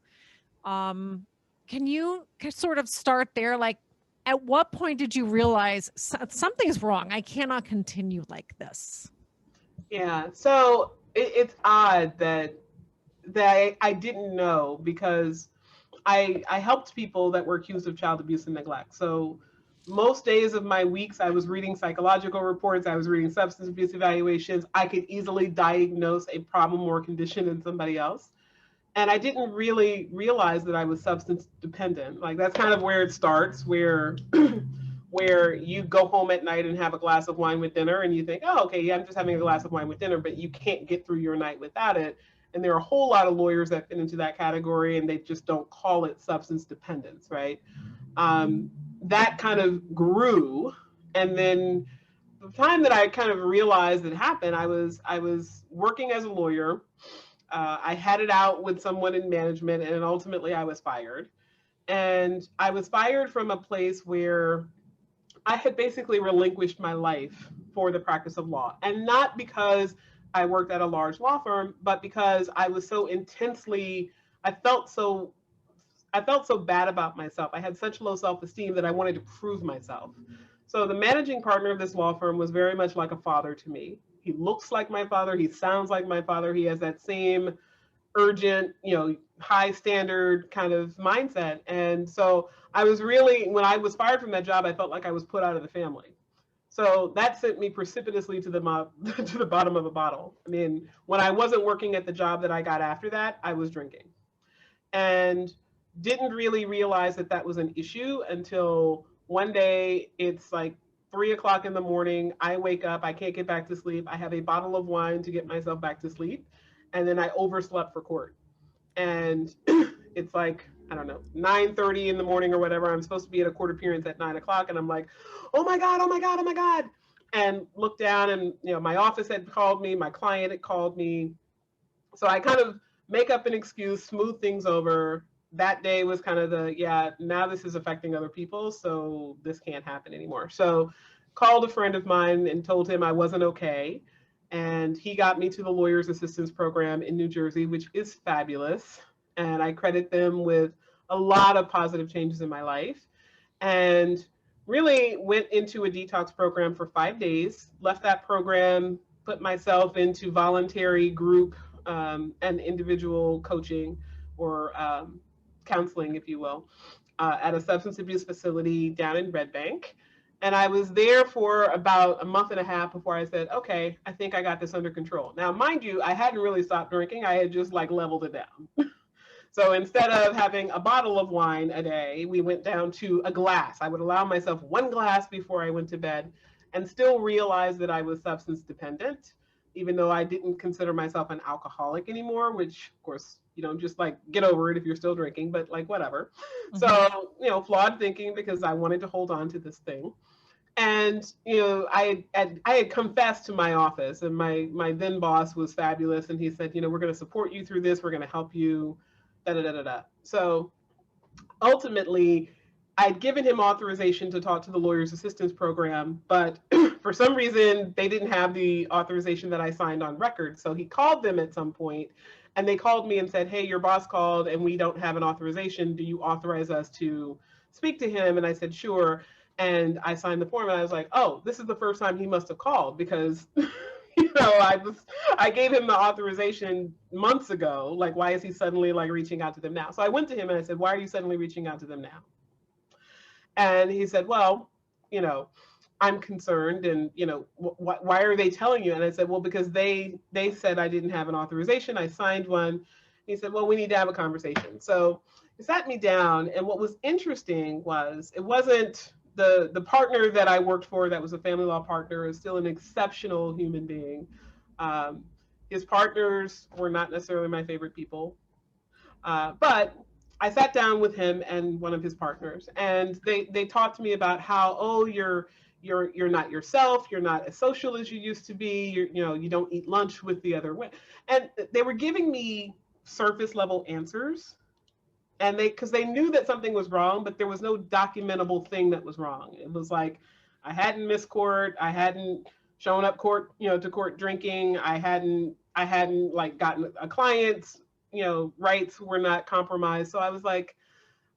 Um, can you sort of start there? Like, at what point did you realize something's wrong? I cannot continue like this. Yeah, so it's odd that I didn't know because I helped people that were accused of child abuse and neglect. So most days of my weeks, I was reading psychological reports, I was reading substance abuse evaluations. I could easily diagnose a problem or condition in somebody else. And I didn't really realize that I was substance dependent. Like that's kind of where it starts, where where you go home at night and have a glass of wine with dinner and you think, oh, okay, yeah, I'm just having a glass of wine with dinner, but you can't get through your night without it. And there are a whole lot of lawyers that fit into that category and they just don't call it substance dependence, right? Um, that kind of grew. And then the time that I kind of realized it happened, I was working as a lawyer. I had it out with someone in management, and ultimately I was fired. And I was fired from a place where I had basically relinquished my life for the practice of law. And not because I worked at a large law firm, but because I was so intensely, I felt so I felt so bad about myself. I had such low self-esteem that I wanted to prove myself. So the managing partner of this law firm was very much like a father to me. He looks like my father, he sounds like my father, he has that same urgent, high standard kind of mindset. And so I was really, when I was fired from that job, I felt like I was put out of the family. So that sent me precipitously to the to the bottom of a bottle. I mean, when I wasn't working at the job that I got after that, I was drinking, and didn't really realize that that was an issue until one day it's like 3 o'clock in the morning. I wake up, I can't get back to sleep. I have a bottle of wine to get myself back to sleep, and then I overslept for court. And it's like, I don't know, 9:30 in the morning or whatever. I'm supposed to be at a court appearance at 9 o'clock, and I'm like, oh my god, oh my god, oh my god, and look down, and my office had called me, my client had called me. So I kind of make up an excuse, smooth things over. That day was kind of the, yeah, now this is affecting other people, so this can't happen anymore. So called a friend of mine and told him I wasn't okay. And he got me to the Lawyers Assistance Program in New Jersey, which is fabulous. And I credit them with a lot of positive changes in my life. And really went into a detox program for 5 days, left that program, put myself into voluntary group and individual coaching or counseling, if you will, at a substance abuse facility down in Red Bank. And I was there for about a month and a half before I said, okay, I think I got this under control. Now, mind you, I hadn't really stopped drinking. I had just like leveled it down. So instead of having a bottle of wine a day, we went down to a glass. I would allow myself one glass before I went to bed and still realize that I was substance dependent, even though I didn't consider myself an alcoholic anymore, which of course, just like get over it if you're still drinking, but like whatever. Mhm. So, flawed thinking because I wanted to hold on to this thing. And I had confessed to my office, and my then boss was fabulous, and he said, we're going to support you through this, we're going to help you, da da da da da. So ultimately, I'd given him authorization to talk to the Lawyers Assistance Program, but for some reason they didn't have the authorization that I signed on record. So he called them at some point And they called me and said, hey, your boss called and we don't have an authorization. Do you authorize us to speak to him? And I said, sure. And I signed the form and I was like, oh, this is the first time he must have called because, I gave him the authorization months ago. Like, why is he suddenly like reaching out to them now? So I went to him and I said, why are you suddenly reaching out to them now? And he said, well, you know, I'm concerned, and why are they telling you? And I said, well, because they said I didn't have an authorization. I signed one. He said, well, we need to have a conversation. So he sat me down, and what was interesting was it wasn't the partner that I worked for that was a family law partner is still an exceptional human being. Um, his partners were not necessarily my favorite people, but I sat down with him and one of his partners, and they talked to me about how, oh, you're not yourself, you're not as social as you used to be, you don't eat lunch with the other women, and they were giving me surface level answers, and because they knew that something was wrong, but there was no documentable thing that was wrong. It was like I hadn't missed court, I hadn't shown up to court drinking, I hadn't like gotten a client's rights were not compromised. So I was like,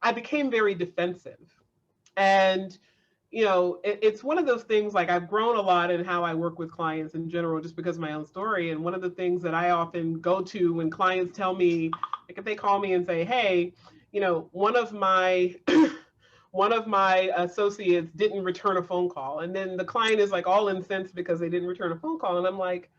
I became very defensive. And it's one of those things, like I've grown a lot in how I work with clients in general, just because of my own story. And one of the things that I often go to when clients tell me, like if they call me and say, hey, one of my one of my associates didn't return a phone call. And then the client is like all incensed because they didn't return a phone call. And I'm like,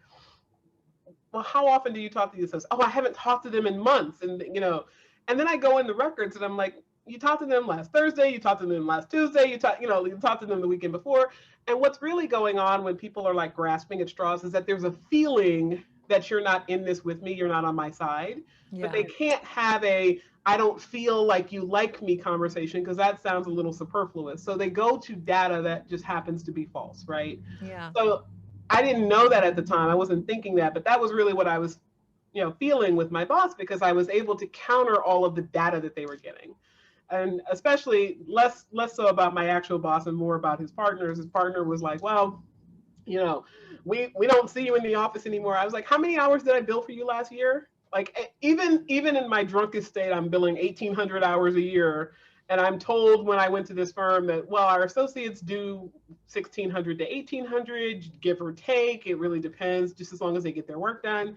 well, how often do you talk to the associates? Oh, I haven't talked to them in months. And then I go in the records and I'm like, you talked to them last Thursday, you talked to them last Tuesday, you talked to them the weekend before. And what's really going on when people are like grasping at straws is that there's a feeling that you're not in this with me, you're not on my side. Yeah. But they can't have I don't feel like you like me conversation, because that sounds a little superfluous. So they go to data that just happens to be false, right? Yeah. So I didn't know that at the time. I wasn't thinking that, but that was really what I was, feeling with my boss, because I was able to counter all of the data that they were getting. And especially less so about my actual boss and more about his partners. His partner was like, well, we don't see you in the office anymore. I was like, how many hours did I bill for you last year? Like even in my drunkest state, I'm billing 1,800 hours a year. And I'm told when I went to this firm that, well, our associates do 1,600 to 1,800, give or take. It really depends, just as long as they get their work done.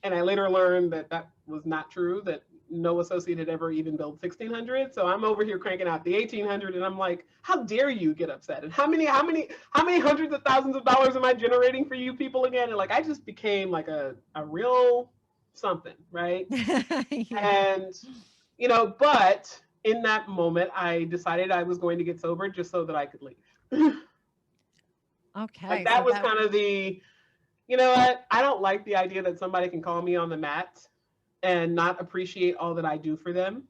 And I later learned that that was not true, that no associate had ever even billed 1,600. So I'm over here cranking out the 1,800, and I'm like, how dare you get upset? And how many hundreds of thousands of dollars am I generating for you people again? And like, I just became like a real something, right? Yeah. And, but in that moment, I decided I was going to get sober just so that I could leave. Okay. Like that was kind of the, you know what? I don't like the idea that somebody can call me on the mat and not appreciate all that I do for them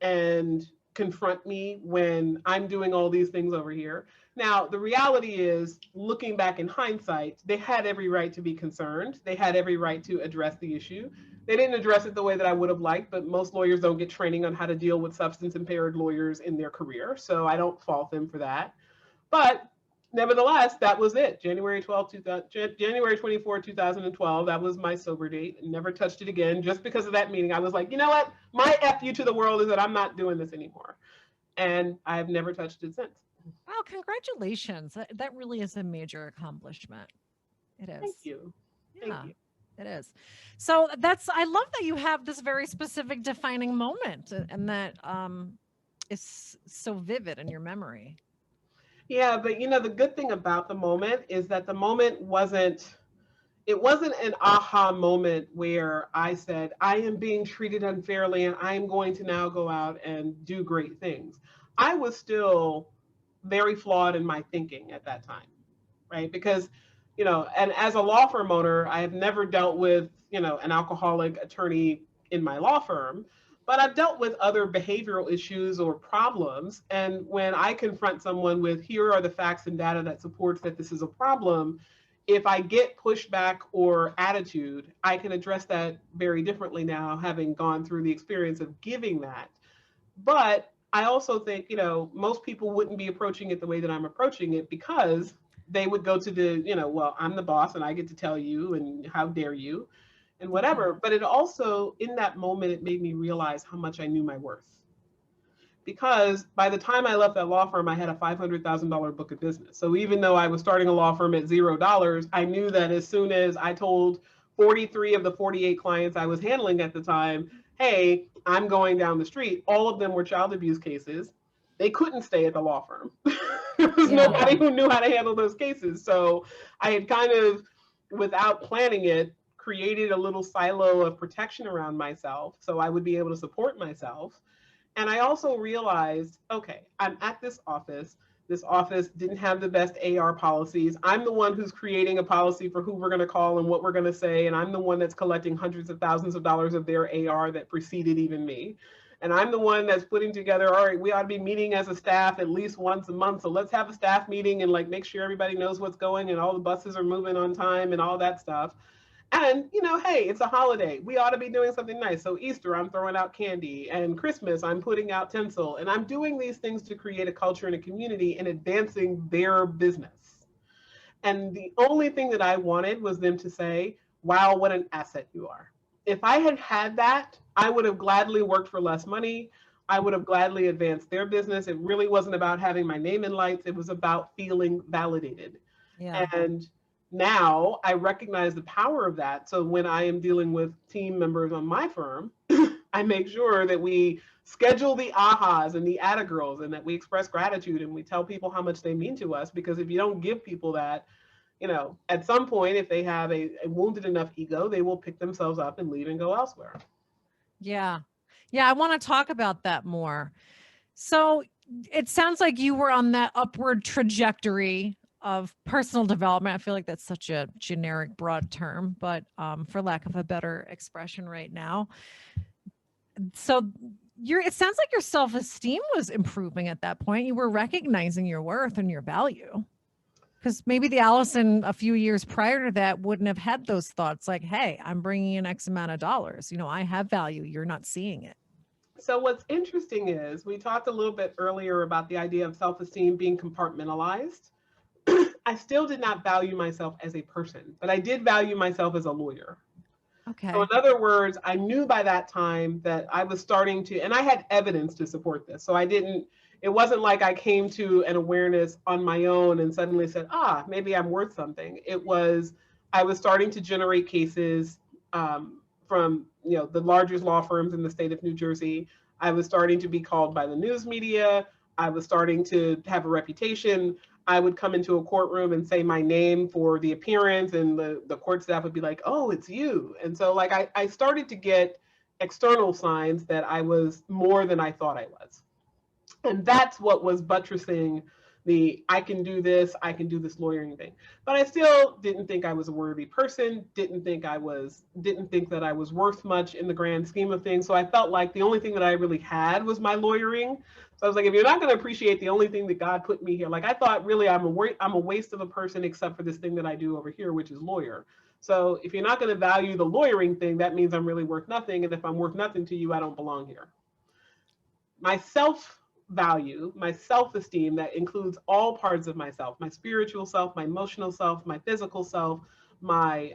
and confront me when I'm doing all these things over here. Now, the reality is, looking back in hindsight, they had every right to be concerned. They had every right to address the issue. They didn't address it the way that I would have liked, but most lawyers don't get training on how to deal with substance impaired lawyers in their career. So I don't fault them for that. But nevertheless, that was it. January 24, 2012, that was my sober date. Never touched it again. Just because of that meeting, I was like, you know what? My F you to the world is that I'm not doing this anymore. And I've never touched it since. Wow, congratulations. That really is a major accomplishment. It is. Thank you. Yeah, thank you. It is. So I love that you have this very specific defining moment, and that is so vivid in your memory. Yeah, but the good thing about the moment is that the moment wasn't an aha moment where I said, I am being treated unfairly and I'm going to now go out and do great things. I was still very flawed in my thinking at that time, right? Because, and as a law firm owner, I have never dealt with, an alcoholic attorney in my law firm, but I've dealt with other behavioral issues or problems. And when I confront someone with, here are the facts and data that supports that this is a problem, if I get pushback or attitude, I can address that very differently now, having gone through the experience of giving that. But I also think, most people wouldn't be approaching it the way that I'm approaching it, because they would go to the, well, I'm the boss and I get to tell you, and how dare you? and whatever. But it also, in that moment, it made me realize how much I knew my worth. Because by the time I left that law firm, I had a $500,000 book of business. So even though I was starting a law firm at $0, I knew that as soon as I told 43 of the 48 clients I was handling at the time, hey, I'm going down the street, all of them were child abuse cases. They couldn't stay at the law firm. There was nobody who knew how to handle those cases. So I had kind of, without planning it, created a little silo of protection around myself so I would be able to support myself. And I also realized, okay, I'm at this office. This office didn't have the best AR policies. I'm the one who's creating a policy for who we're going to call and what we're going to say. And I'm the one that's collecting hundreds of thousands of dollars of their AR that preceded even me. And I'm the one that's putting together, all right, we ought to be meeting as a staff at least once a month. So let's have a staff meeting and like make sure everybody knows what's going and all the buses are moving on time and all that stuff. And, you know, hey, it's a holiday. We ought to be doing something nice. So Easter, I'm throwing out candy. And Christmas, I'm putting out tinsel. And I'm doing these things to create a culture and a community and advancing their business. And the only thing that I wanted was them to say, wow, what an asset you are. If I had had that, I would have gladly worked for less money. I would have gladly advanced their business. It really wasn't about having my name in lights. It was about feeling validated. Yeah. And now I recognize the power of that. So when I am dealing with team members on my firm, I make sure that we schedule the ahas and the atta girls and that we express gratitude and we tell people how much they mean to us. Because if you don't give people that, you know, at some point, if they have a wounded enough ego, they will pick themselves up and leave and go elsewhere. Yeah. Yeah. I want to talk about that more. So it sounds like you were on that upward trajectory of personal development. I feel like that's such a generic, broad term, but for lack of a better expression right now. So it sounds like your self-esteem was improving at that point. You were recognizing your worth and your value. Because maybe the Allison a few years prior to that wouldn't have had those thoughts like, hey, I'm bringing in X amount of dollars. You know, I have value. You're not seeing it. So what's interesting is we talked a little bit earlier about the idea of self-esteem being compartmentalized. I still did not value myself as a person, but I did value myself as a lawyer. Okay. So in other words, I knew by that time that I was starting to, and I had evidence to support this. So it wasn't like I came to an awareness on my own and suddenly said, maybe I'm worth something. I was starting to generate cases from, you know, the largest law firms in the state of New Jersey. I was starting to be called by the news media. I was starting to have a reputation. I would come into a courtroom and say my name for the appearance, and the court staff would be like, oh, it's you. And so like I started to get external signs that I was more than I thought I was. And that's what was buttressing I can do this lawyering thing. But I still didn't think I was a worthy person, didn't think that I was worth much in the grand scheme of things. So I felt like the only thing that I really had was my lawyering. So I was like, if you're not going to appreciate the only thing that God put me here, like I thought really I'm a waste of a person except for this thing that I do over here, which is lawyer. So if you're not going to value the lawyering thing, that means I'm really worth nothing. And if I'm worth nothing to you, I don't belong here. My self-value, my self-esteem, that includes all parts of myself, my spiritual self, my emotional self, my physical self, my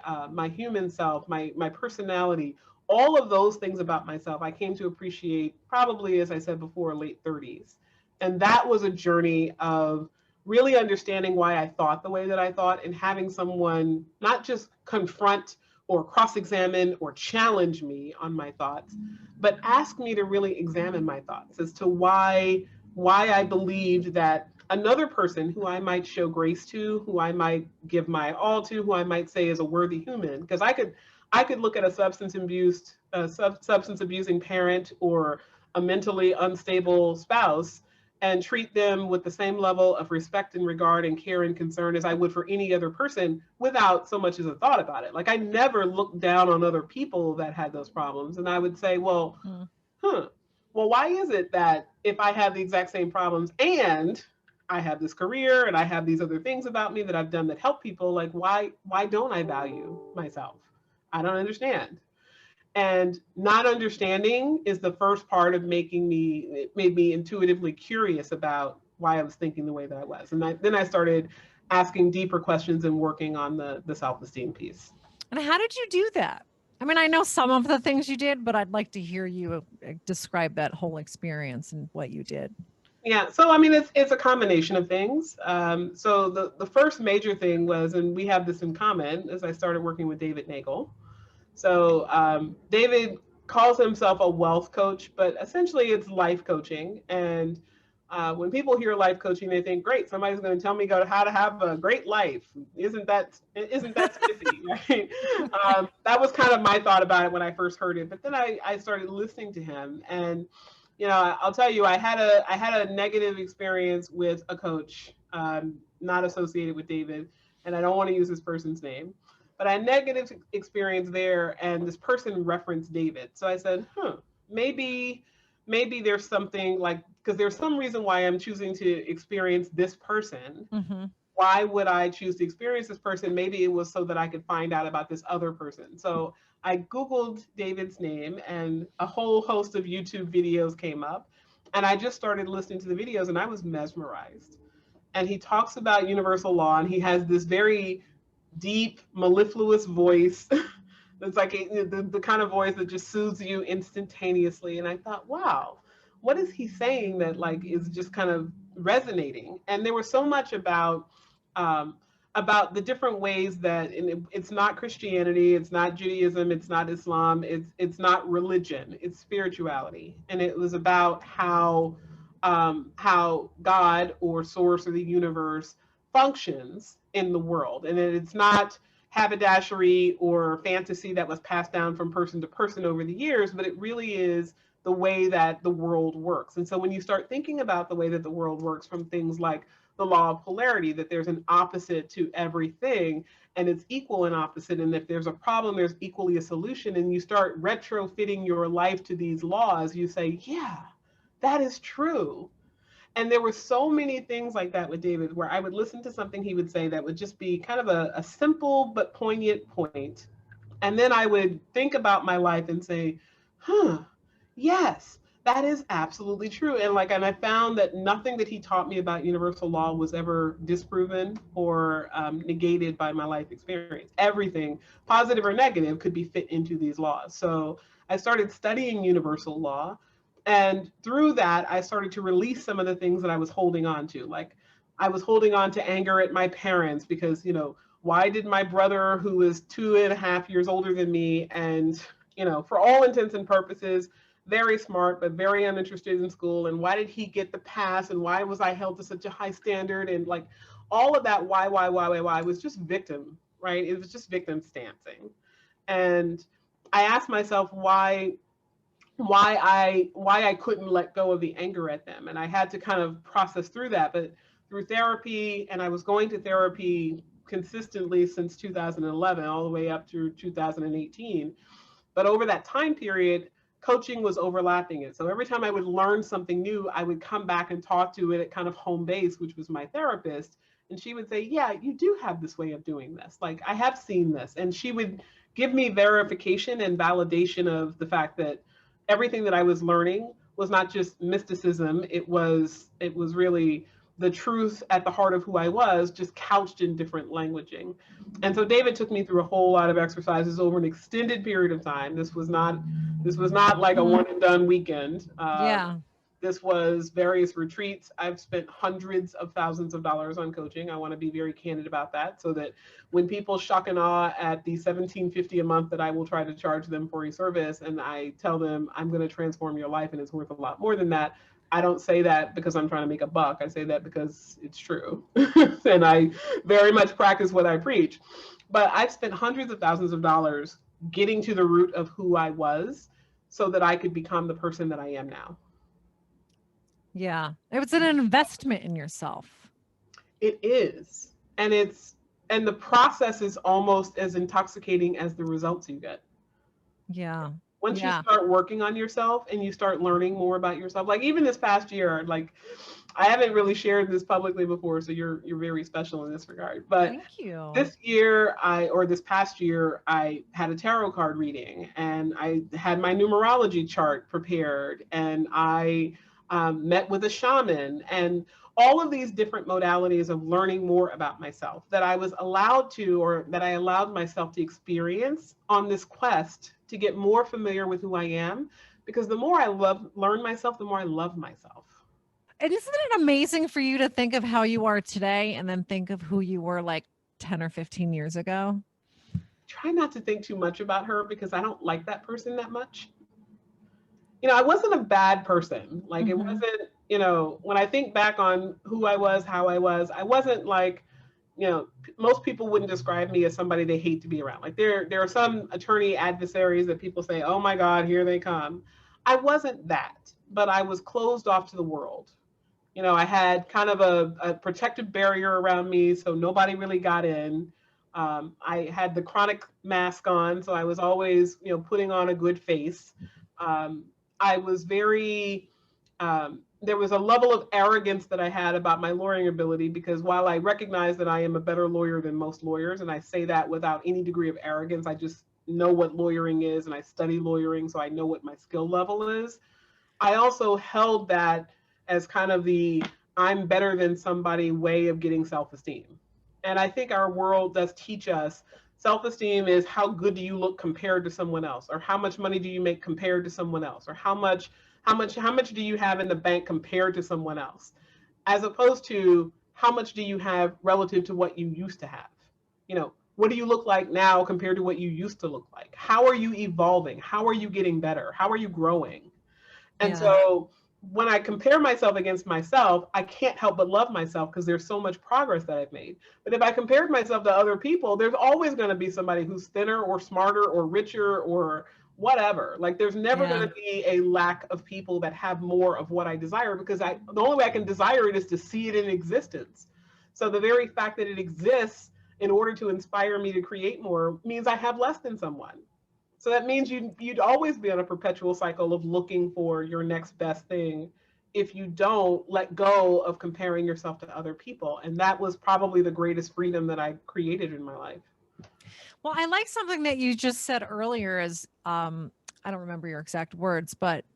human self, my personality, all of those things about myself, I came to appreciate probably, as I said before, late 30s. And that was a journey of really understanding why I thought the way that I thought and having someone not just confront or cross-examine or challenge me on my thoughts, but ask me to really examine my thoughts as to why I believed that another person who I might show grace to, who I might give my all to, who I might say is a worthy human, because I could look at a substance abusing parent or a mentally unstable spouse and treat them with the same level of respect and regard and care and concern as I would for any other person without so much as a thought about it. Like I never looked down on other people that had those problems. And I would say, well, why is it that if I have the exact same problems and I have this career and I have these other things about me that I've done that help people, like why don't I value myself? I don't understand. And not understanding is the first part of it made me intuitively curious about why I was thinking the way that I was. And then I started asking deeper questions and working on the self-esteem piece. And how did you do that? I mean, I know some of the things you did, but I'd like to hear you describe that whole experience and what you did. Yeah, so I mean, it's a combination of things. So the first major thing was, and we have this in common, is I started working with David Nagel. So David calls himself a wealth coach, but essentially it's life coaching. And when people hear life coaching, they think, great, somebody's going to tell me how to have a great life. Isn't that spiffy, right? That was kind of my thought about it when I first heard it. But then I started listening to him, and I'll tell you, I had a negative experience with a coach, not associated with David, and I don't want to use this person's name, but I had a negative experience there, and this person referenced David. So I said, maybe there's something, like, because there's some reason why I'm choosing to experience this person. Mm-hmm. Why would I choose to experience this person? Maybe it was so that I could find out about this other person. So I Googled David's name, and a whole host of YouTube videos came up. And I just started listening to the videos, and I was mesmerized. And he talks about universal law, and he has this very deep, mellifluous voice. It's like the kind of voice that just soothes you instantaneously. And I thought, wow, what is he saying that, like, is just kind of resonating? And there was so much about the different ways that, and it's not Christianity, it's not Judaism, it's not Islam, it's not religion, it's spirituality. And it was about how God or source or the universe functions in the world, and that it's not haberdashery or fantasy that was passed down from person to person over the years, but it really is the way that the world works. And so when you start thinking about the way that the world works, from things like the law of polarity, that there's an opposite to everything, and it's equal and opposite, and if there's a problem, there's equally a solution, and you start retrofitting your life to these laws, you say, yeah, that is true. And there were so many things like that with David, where I would listen to something he would say that would just be kind of a simple but poignant point. And then I would think about my life and say, yes, that is absolutely true. And I found that nothing that he taught me about universal law was ever disproven or negated by my life experience. Everything, positive or negative, could be fit into these laws. So I started studying universal law. And through that, I started to release some of the things that I was holding on to. Like, I was holding on to anger at my parents because, why did my brother, who is 2.5 years older than me, and, for all intents and purposes, very smart, but very uninterested in school, and why did he get the pass, and why was I held to such a high standard? And all of that why was just victim, right? It was just victim stancing. And I asked myself why I couldn't let go of the anger at them. And I had to kind of process through that. But through therapy, and I was going to therapy consistently since 2011, all the way up through 2018. But over that time period, coaching was overlapping it. So every time I would learn something new, I would come back and talk to it at kind of home base, which was my therapist. And she would say, yeah, you do have this way of doing this. Like, I have seen this. And she would give me verification and validation of the fact that everything that I was learning was not just mysticism. It was really the truth at the heart of who I was, just couched in different languaging. And so David took me through a whole lot of exercises over an extended period of time. This was not like a one and done weekend. Yeah. This was various retreats. I've spent hundreds of thousands of dollars on coaching. I want to be very candid about that, so that when people shock and awe at the $17.50 a month that I will try to charge them for a service, and I tell them I'm going to transform your life and it's worth a lot more than that, I don't say that because I'm trying to make a buck. I say that because it's true. And I very much practice what I preach. But I've spent hundreds of thousands of dollars getting to the root of who I was so that I could become the person that I am now. Yeah. It was an investment in yourself. It is. And the process is almost as intoxicating as the results you get. Yeah. Once you start working on yourself and you start learning more about yourself, like even this past year, like, I haven't really shared this publicly before, so you're very special in this regard. But thank you. This past year, I had a tarot card reading, and I had my numerology chart prepared, and I met with a shaman, and all of these different modalities of learning more about myself that I was allowed to, or that I allowed myself to experience on this quest to get more familiar with who I am, because the more I learn myself, the more I love myself. And isn't it amazing for you to think of how you are today and then think of who you were like 10 or 15 years ago? Try not to think too much about her because I don't like that person that much. You know, I wasn't a bad person. Like it Mhm. wasn't, you know, when I think back on who I was, how I wasn't like, you know, most people wouldn't describe me as somebody they hate to be around. Like there are some attorney adversaries that people say, oh my God, here they come. I wasn't that, but I was closed off to the world. You know, I had kind of a protective barrier around me, so nobody really got in. I had the chronic mask on, so I was always, you know, putting on a good face. Um, I was very, there was a level of arrogance that I had about my lawyering ability, because while I recognize that I am a better lawyer than most lawyers, and I say that without any degree of arrogance, I just know what lawyering is and I study lawyering, so I know what my skill level is. I also held that as kind of the I'm better than somebody way of getting self-esteem. And I think our world does teach us self-esteem is how good do you look compared to someone else, or how much money do you make compared to someone else, or how much do you have in the bank compared to someone else, as opposed to how much do you have relative to what you used to have. You know, what do you look like now compared to what you used to look like? How are you evolving? How are you getting better? How are you growing? And Yeah. so when I compare myself against myself, I can't help but love myself because there's so much progress that I've made. But if I compared myself to other people, there's always going to be somebody who's thinner or smarter or richer or whatever. Like there's never going Yeah. to be a lack of people that have more of what I desire, because the only way I can desire it is to see it in existence. So the very fact that it exists in order to inspire me to create more means I have less than someone. So that means you'd always be on a perpetual cycle of looking for your next best thing if you don't let go of comparing yourself to other people. And that was probably the greatest freedom that I created in my life. Well, I like something that you just said earlier is I don't remember your exact words, but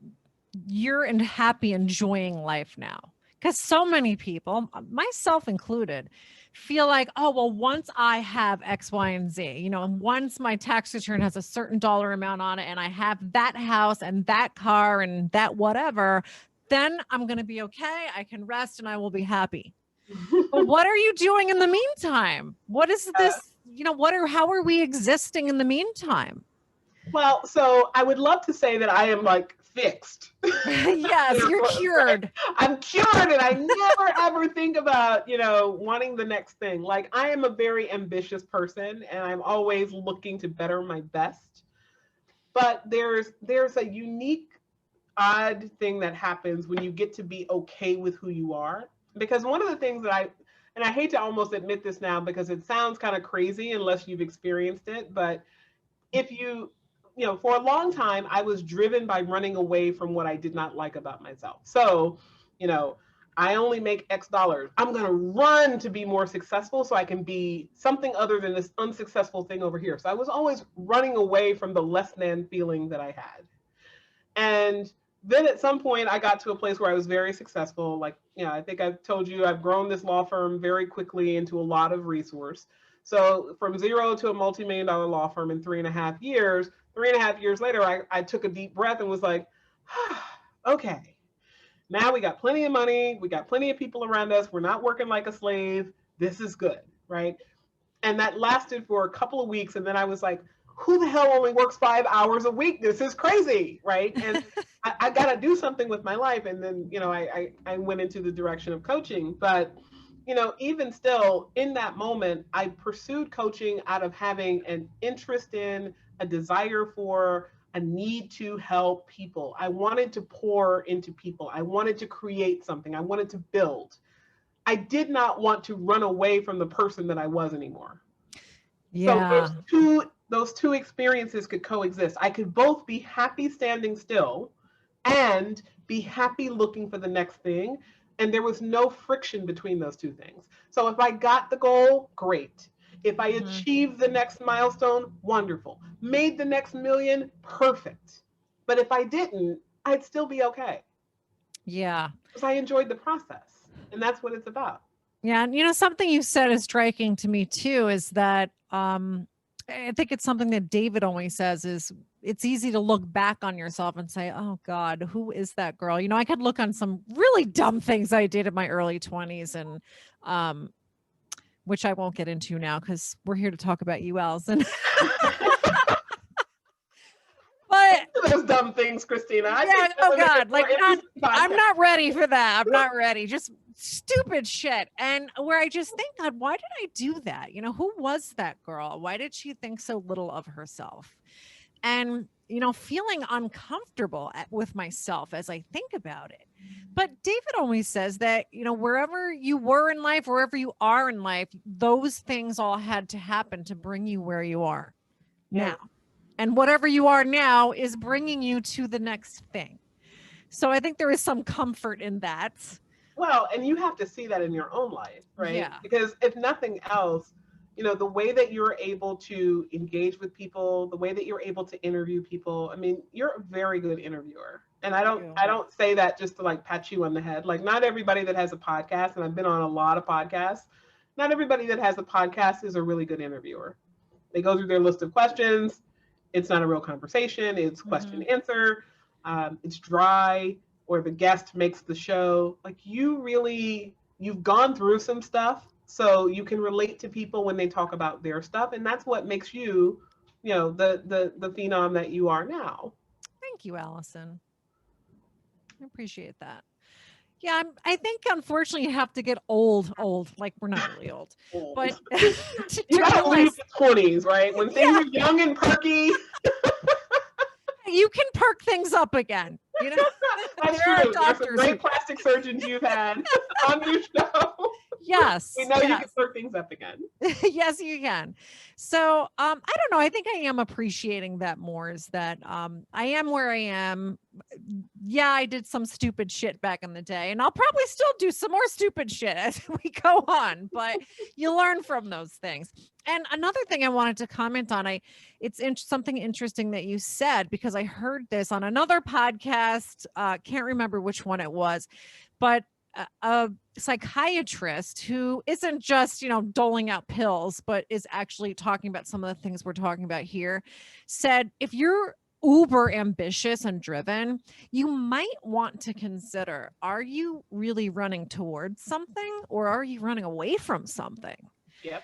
you're happy enjoying life now. Because so many people, myself included, feel like, oh, well, once I have X, Y, and Z, you know, and once my tax return has a certain dollar amount on it and I have that house and that car and that whatever, then I'm going to be okay. I can rest and I will be happy. But what are you doing in the meantime? What is this? You know, how are we existing in the meantime? Well, so I would love to say that I am like fixed. Yes, you're Right? cured. I'm cured and I never ever think about, you know, wanting the next thing. Like I am a very ambitious person and I'm always looking to better my best. But there's a unique odd thing that happens when you get to be okay with who you are. Because one of the things that and I hate to almost admit this now because it sounds kind of crazy unless you've experienced it, but if you know, for a long time, I was driven by running away from what I did not like about myself. So, you know, I only make X dollars. I'm going to run to be more successful so I can be something other than this unsuccessful thing over here. So I was always running away from the less than feeling that I had. And then at some point, I got to a place where I was very successful. Like, you know, I think I've told you I've grown this law firm very quickly into a lot of resource. So from zero to a multi-million-dollar law firm in 3.5 years, 3.5 years later, I took a deep breath and was like, okay, now we got plenty of money. We got plenty of people around us. We're not working like a slave. This is good, right? And that lasted for a couple of weeks. And then I was like, who the hell only works 5 hours a week? This is crazy, right? And I got to do something with my life. And then, you know, I went into the direction of coaching. But, you know, even still in that moment, I pursued coaching out of having an interest in, a desire for, a need to help people. I wanted to pour into people. I wanted to create something. I wanted to build. I did not want to run away from the person that I was anymore. So Yeah. those two experiences could coexist. I could both be happy standing still and be happy looking for the next thing. And there was no friction between those two things. So if I got the goal, great. If I Mhm. achieved the next milestone, wonderful. Made the next million, perfect. But if I didn't, I'd still be okay Yeah. because I enjoyed the process. And that's what it's about. Yeah. And you know, something you said is striking to me too is that I think it's something that David always says is it's easy to look back on yourself and say, oh God, who is that girl? You know, I could look on some really dumb things I did in my early 20s and, which I won't get into now because we're here to talk about you, Allison. But those dumb things, Christina. oh God, like I'm not ready for that. I'm not ready. Just stupid shit. And where I just think, God, why did I do that? You know, who was that girl? Why did she think so little of herself? And, you know, feeling uncomfortable with myself as I think about it. But David always says that, you know, wherever you were in life, wherever you are in life, those things all had to happen to bring you where you are now. And whatever you are now is bringing you to the next thing. So I think there is some comfort in that. Well, and you have to see that in your own life, right? Yeah. Because if nothing else, you know, the way that you're able to engage with people, the way that you're able to interview people, I mean, you're a very good interviewer. And I don't say that just to like pat you on the head. Like, not everybody that has a podcast, and I've been on a lot of podcasts, not everybody that has a podcast is a really good interviewer. They go through their list of questions. It's not a real conversation. It's question answer. It's dry, or the guest makes the show. Like, you've gone through some stuff, so you can relate to people when they talk about their stuff, and that's what makes you, you know, the phenom that you are now. Thank you, Allison. I appreciate that. Yeah, I think unfortunately you have to get old. Like, we're not really old, but you gotta leave the 20s, right? When things are young and perky. You can perk things up again. You know, that's true. There's some great plastic surgeons you've had on your show. Yes. We know you can perk things up again. Yes, you can. So I don't know. I think I am appreciating that more, is that I am where I am. Yeah, I did some stupid shit back in the day, and I'll probably still do some more stupid shit as we go on, but you learn from those things. And another thing I wanted to comment on, it's something interesting that you said, because I heard this on another podcast. Can't remember which one it was, but a psychiatrist who isn't just, you know, doling out pills, but is actually talking about some of the things we're talking about here, said, if you're uber ambitious and driven, you might want to consider, are you really running towards something, or are you running away from something? Yep.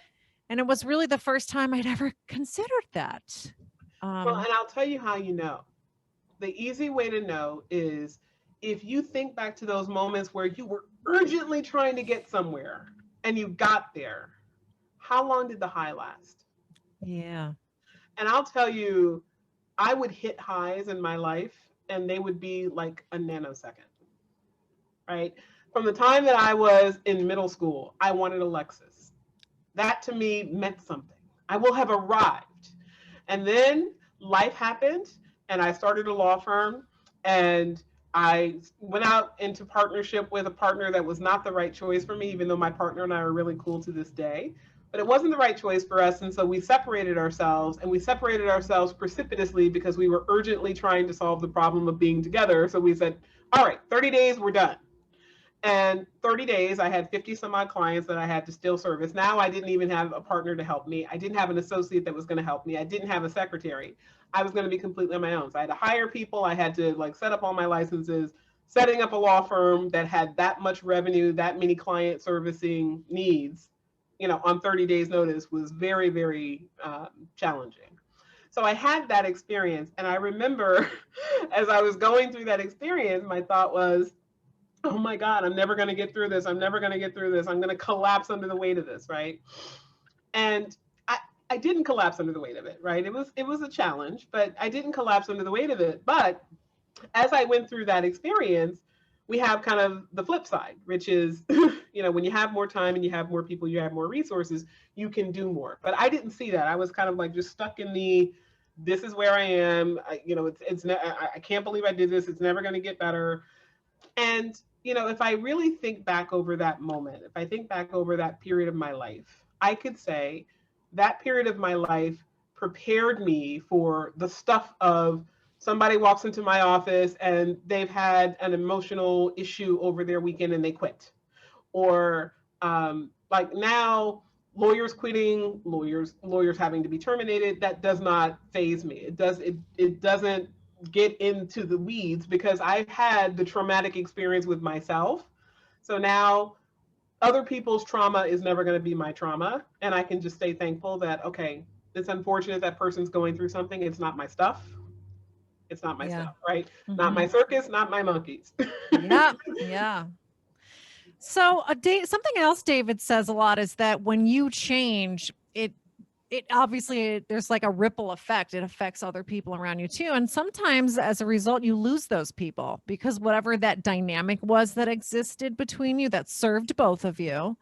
And it was really the first time I'd ever considered that. Well, and I'll tell you how you know. The easy way to know is if you think back to those moments where you were urgently trying to get somewhere and you got there, how long did the high last? Yeah. And I'll tell you, I would hit highs in my life and they would be like a nanosecond, right? From the time that I was in middle school, I wanted a Lexus. That to me meant something. I will have arrived. And then life happened and I started a law firm, and I went out into partnership with a partner that was not the right choice for me, even though my partner and I are really cool to this day. But it wasn't the right choice for us. And so we separated ourselves, and we separated ourselves precipitously because we were urgently trying to solve the problem of being together. So we said, all right, 30 days, we're done. And 30 days, I had 50 some odd clients that I had to still service. Now I didn't even have a partner to help me. I didn't have an associate that was going to help me. I didn't have a secretary. I was going to be completely on my own. So I had to hire people. I had to like set up all my licenses. Setting up a law firm that had that much revenue, that many client servicing needs, you know, on 30 days notice was very, very challenging. So I had that experience. And I remember as I was going through that experience, my thought was, oh my God, I'm never going to get through this. I'm never going to get through this. I'm going to collapse under the weight of this, right? And I didn't collapse under the weight of it, right? It was a challenge, but I didn't collapse under the weight of it. But as I went through that experience, we have kind of the flip side, which is, you know, when you have more time and you have more people, you have more resources, you can do more. But I didn't see that. I was kind of like just stuck in this is where I am. I can't believe I did this. It's never going to get better. And, you know, if I really think back over that moment, if I think back over that period of my life, I could say that period of my life prepared me for the stuff of somebody walks into my office and they've had an emotional issue over their weekend and they quit. Or like now lawyers quitting, lawyers having to be terminated, that does not faze me. It doesn't get into the weeds because I've had the traumatic experience with myself. So now other people's trauma is never going to be my trauma, and I can just stay thankful that, okay, it's unfortunate that person's going through something. It's not my stuff. It's not my Yeah. stuff, right? Not Hmm. my circus, not my monkeys. Yeah. Yeah. So something else David says a lot is that when you change, it obviously there's like a ripple effect. It affects other people around you too. And sometimes as a result, you lose those people because whatever that dynamic was that existed between you that served both of you,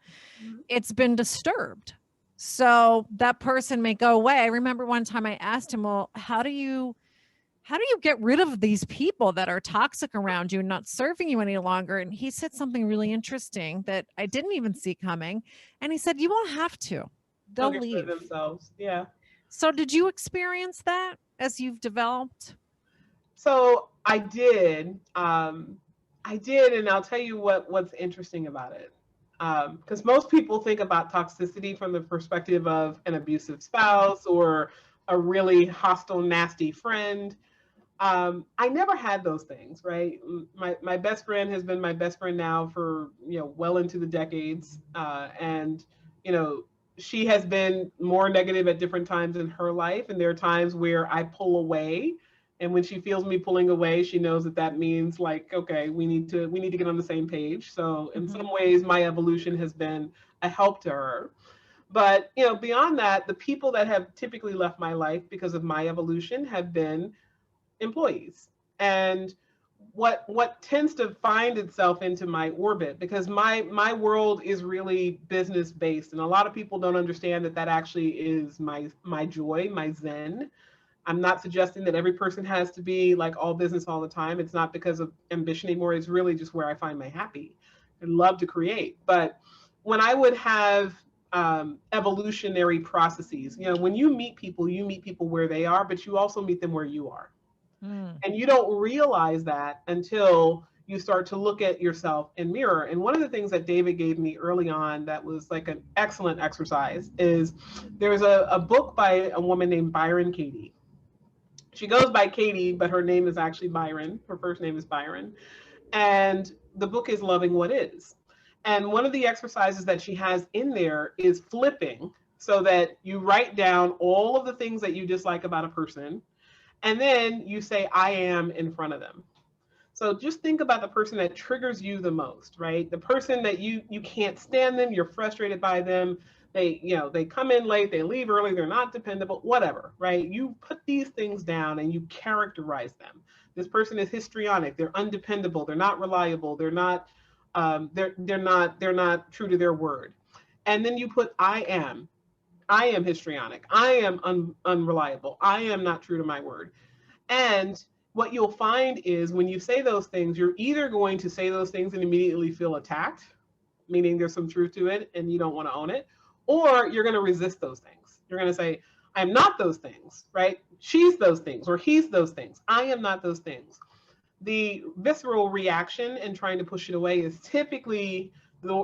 it's been disturbed. So that person may go away. I remember one time I asked him, well, how do you get rid of these people that are toxic around you and not serving you any longer? And he said something really interesting that I didn't even see coming. And he said, you won't have to. They'll They'll get rid of leave. themselves. Yeah. So did you experience that as you've developed? So I did. I did, and I'll tell you what's interesting about it. Because most people think about toxicity from the perspective of an abusive spouse or a really hostile, nasty friend. I never had those things, right? My best friend has been my best friend now for, well into the decades, and you know she has been more negative at different times in her life, and there are times where I pull away, and when she feels me pulling away, she knows that that means, like, okay, we need to get on the same page. So in Mhm. some ways, my evolution has been a help to her. But beyond that, the people that have typically left my life because of my evolution have been employees. And what tends to find itself into my orbit, because my world is really business based, and a lot of people don't understand that that actually is my joy, my zen. I'm not suggesting that every person has to be like all business all the time. It's not because of ambition anymore. It's really just where I find my happy. I love to create. But when I would have evolutionary processes, when you meet people where they are, but you also meet them where you are. Mm. And you don't realize that until you start to look at yourself in mirror. And one of the things that David gave me early on that was like an excellent exercise is there's a book by a woman named Byron Katie. She goes by Katie, but her name is actually Byron. Her first name is Byron. And the book is Loving What Is. And one of the exercises that she has in there is flipping, so that you write down all of the things that you dislike about a person, and then you say I am in front of them. So just think about the person that triggers you the most, right? The person that you can't stand them, you're frustrated by them. They come in late, they leave early, they're not dependable, whatever, right? You put these things down and you characterize them. This person is histrionic, they're undependable, they're not reliable, they're not true to their word. And then you put I am histrionic, I am unreliable, I am not true to my word. And what you'll find is when you say those things, you're either going to say those things and immediately feel attacked, meaning there's some truth to it and you don't want to own it, or you're going to resist those things. You're going to say, I'm not those things, right? She's those things, or he's those things. I am not those things. The visceral reaction and trying to push it away is typically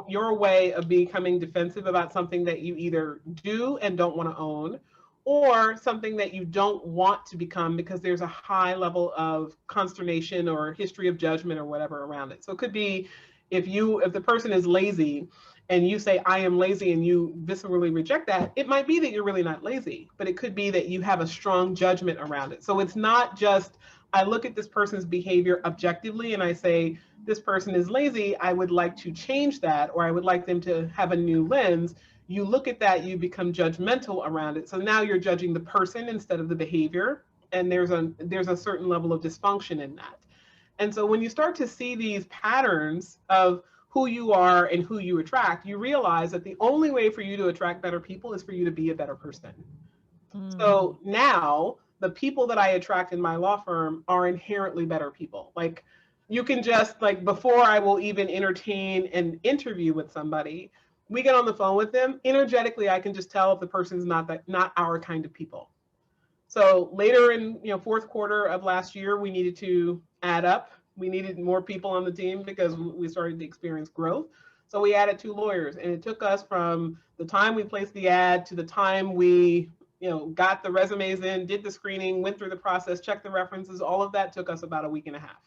your way of becoming defensive about something that you either do and don't want to own, or something that you don't want to become because there's a high level of consternation or history of judgment or whatever around it. So it could be if the person is lazy and you say I am lazy and you viscerally reject that, it might be that you're really not lazy, but it could be that you have a strong judgment around it. So it's not just I look at this person's behavior objectively and I say this person is lazy, I would like to change that, or I would like them to have a new lens. You look at that, you become judgmental around it. So now you're judging the person instead of the behavior, and there's a certain level of dysfunction in that. And so when you start to see these patterns of who you are and who you attract, you realize that the only way for you to attract better people is for you to be a better person. Mm. So now the people that I attract in my law firm are inherently better people. Like, you can just, like, before I will even entertain an interview with somebody, we get on the phone with them, energetically I can just tell if the person's not our kind of people. So later in fourth quarter of last year, we needed to add up. We needed more people on the team because we started to experience growth. So we added 2 lawyers, and it took us from the time we placed the ad to the time we, got the resumes in, did the screening, went through the process, checked the references. All of that took us about a week and a half.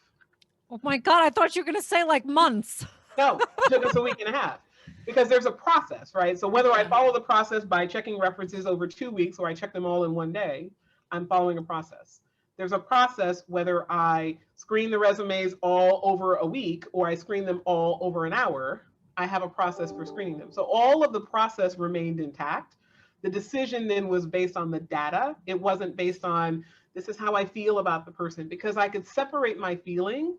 Oh my God, I thought you were going to say like months. No, it took us a week and a half because there's a process, right? So whether I follow the process by checking references over 2 weeks or I check them all in one day, I'm following a process. There's a process whether I screen the resumes all over a week or I screen them all over an hour. I have a process for screening them. So all of the process remained intact. The decision then was based on the data. It wasn't based on, this is how I feel about the person, because I could separate my feeling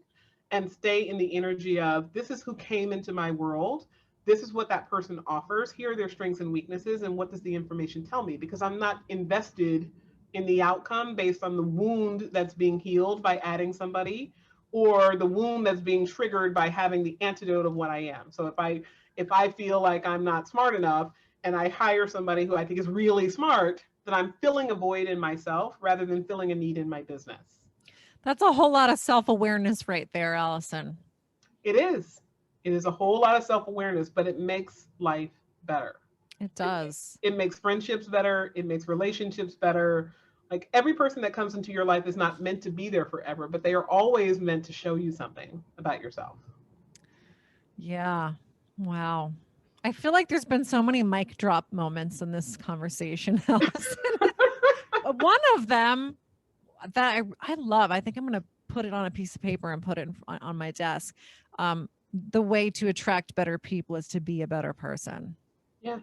and stay in the energy of, this is who came into my world. This is what that person offers. Here are their strengths and weaknesses. And what does the information tell me? Because I'm not invested in the outcome based on the wound that's being healed by adding somebody, or the wound that's being triggered by having the antidote of what I am. So if I feel like I'm not smart enough and I hire somebody who I think is really smart, then I'm filling a void in myself rather than filling a need in my business. That's a whole lot of self-awareness right there, Allison. It is. It is a whole lot of self-awareness, but it makes life better. It does. It makes friendships better. It makes relationships better. Like, every person that comes into your life is not meant to be there forever, but they are always meant to show you something about yourself. Yeah. Wow. I feel like there's been so many mic drop moments in this conversation, Allison. One of them that I love, I think I'm going to put it on a piece of paper and put it on my desk. The way to attract better people is to be a better person. Yeah.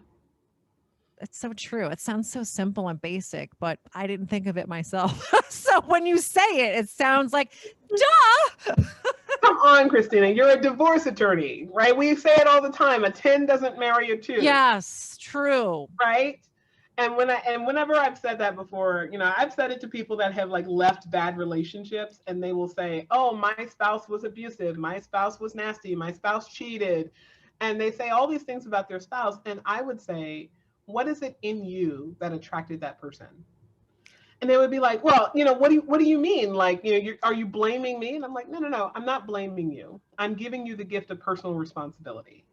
It's so true. It sounds so simple and basic, but I didn't think of it myself. So when you say it, it sounds like, duh. Come on, Christina, you're a divorce attorney, right? We say it all the time. A 10 doesn't marry a 2. Yes, true. Right? And whenever I've said that before, I've said it to people that have like left bad relationships, and they will say, "Oh, my spouse was abusive. My spouse was nasty. My spouse cheated." And they say all these things about their spouse. And I would say, what is it in you that attracted that person? And they would be like, well, what do you mean? Like, are you blaming me? And I'm like, no, I'm not blaming you. I'm giving you the gift of personal responsibility.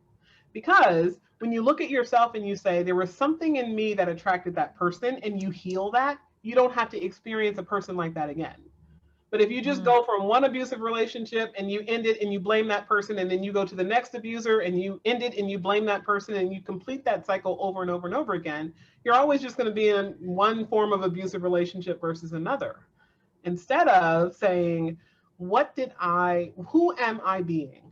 Because when you look at yourself and you say, there was something in me that attracted that person, and you heal that, you don't have to experience a person like that again. But if you just go from one abusive relationship and you end it and you blame that person, and then you go to the next abuser and you end it and you blame that person, and you complete that cycle over and over and over again, you're always just going to be in one form of abusive relationship versus another. Instead of saying, who am I being?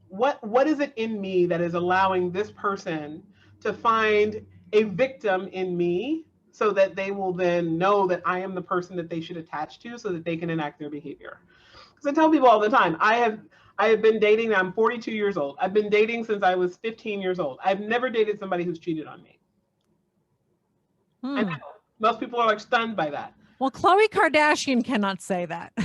What is it in me that is allowing this person to find a victim in me, so that they will then know that I am the person that they should attach to, so that they can enact their behavior. Because I tell people all the time, I have been dating, I'm 42 years old. I've been dating since I was 15 years old. I've never dated somebody who's cheated on me. I know. Most people are like stunned by that. Well, Khloe Kardashian cannot say that. No,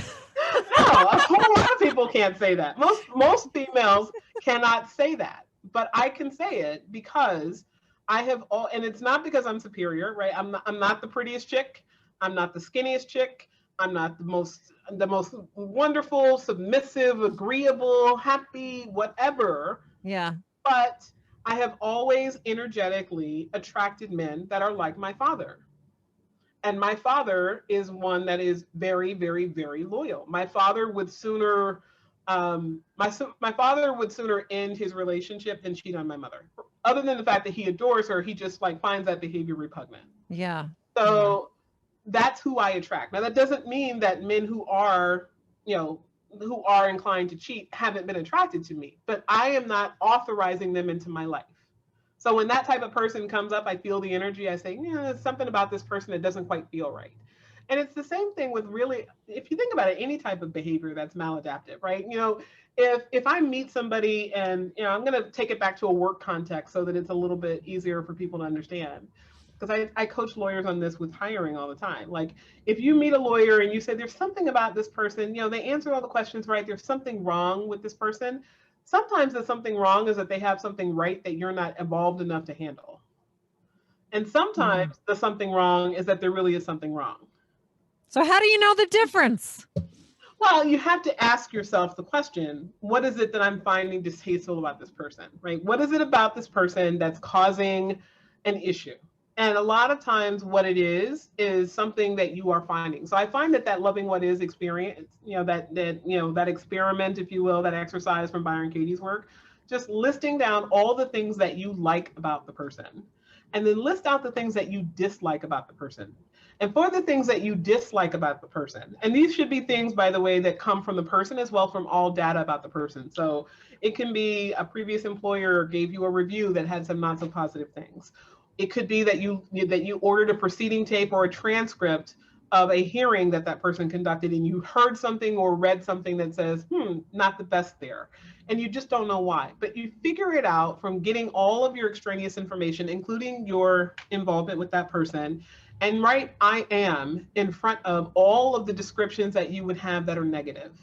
a whole lot of people can't say that. Most females cannot say that, but I can say it because I have all, and it's not because I'm superior, right? I'm not the prettiest chick. I'm not the skinniest chick. I'm not the most wonderful, submissive, agreeable, happy, whatever. Yeah. But I have always energetically attracted men that are like my father. And my father is one that is very, very, very loyal. My father would sooner, my father would sooner end his relationship than cheat on my mother. Other than the fact that he adores her, he just like finds that behavior repugnant. Yeah. So that's who I attract. Now that doesn't mean that men who are inclined to cheat haven't been attracted to me, but I am not authorizing them into my life. So when that type of person comes up, I feel the energy. I say, there's something about this person that doesn't quite feel right. And it's the same thing with really, if you think about it, any type of behavior that's maladaptive, right? If I meet somebody and, I'm going to take it back to a work context so that it's a little bit easier for people to understand. Because I coach lawyers on this with hiring all the time. Like, if you meet a lawyer and you say, there's something about this person, they answer all the questions right, there's something wrong with this person. Sometimes the something wrong is that they have something right that you're not evolved enough to handle. And sometimes the something wrong is that there really is something wrong. So how do you know the difference? Well, you have to ask yourself the question, what is it that I'm finding distasteful about this person, right? What is it about this person that's causing an issue? And a lot of times what it is something that you are finding. So I find that that loving what is experience, that experiment, if you will, that exercise from Byron Katie's work, just listing down all the things that you like about the person, and then list out the things that you dislike about the person. And for the things that you dislike about the person, and these should be things, by the way, that come from the person as well, from all data about the person. So it can be a previous employer gave you a review that had some not so positive things. It could be that you ordered a proceeding tape or a transcript of a hearing that that person conducted, and you heard something or read something that says, not the best there. And you just don't know why. But you figure it out from getting all of your extraneous information, including your involvement with that person, and write I am in front of all of the descriptions that you would have that are negative.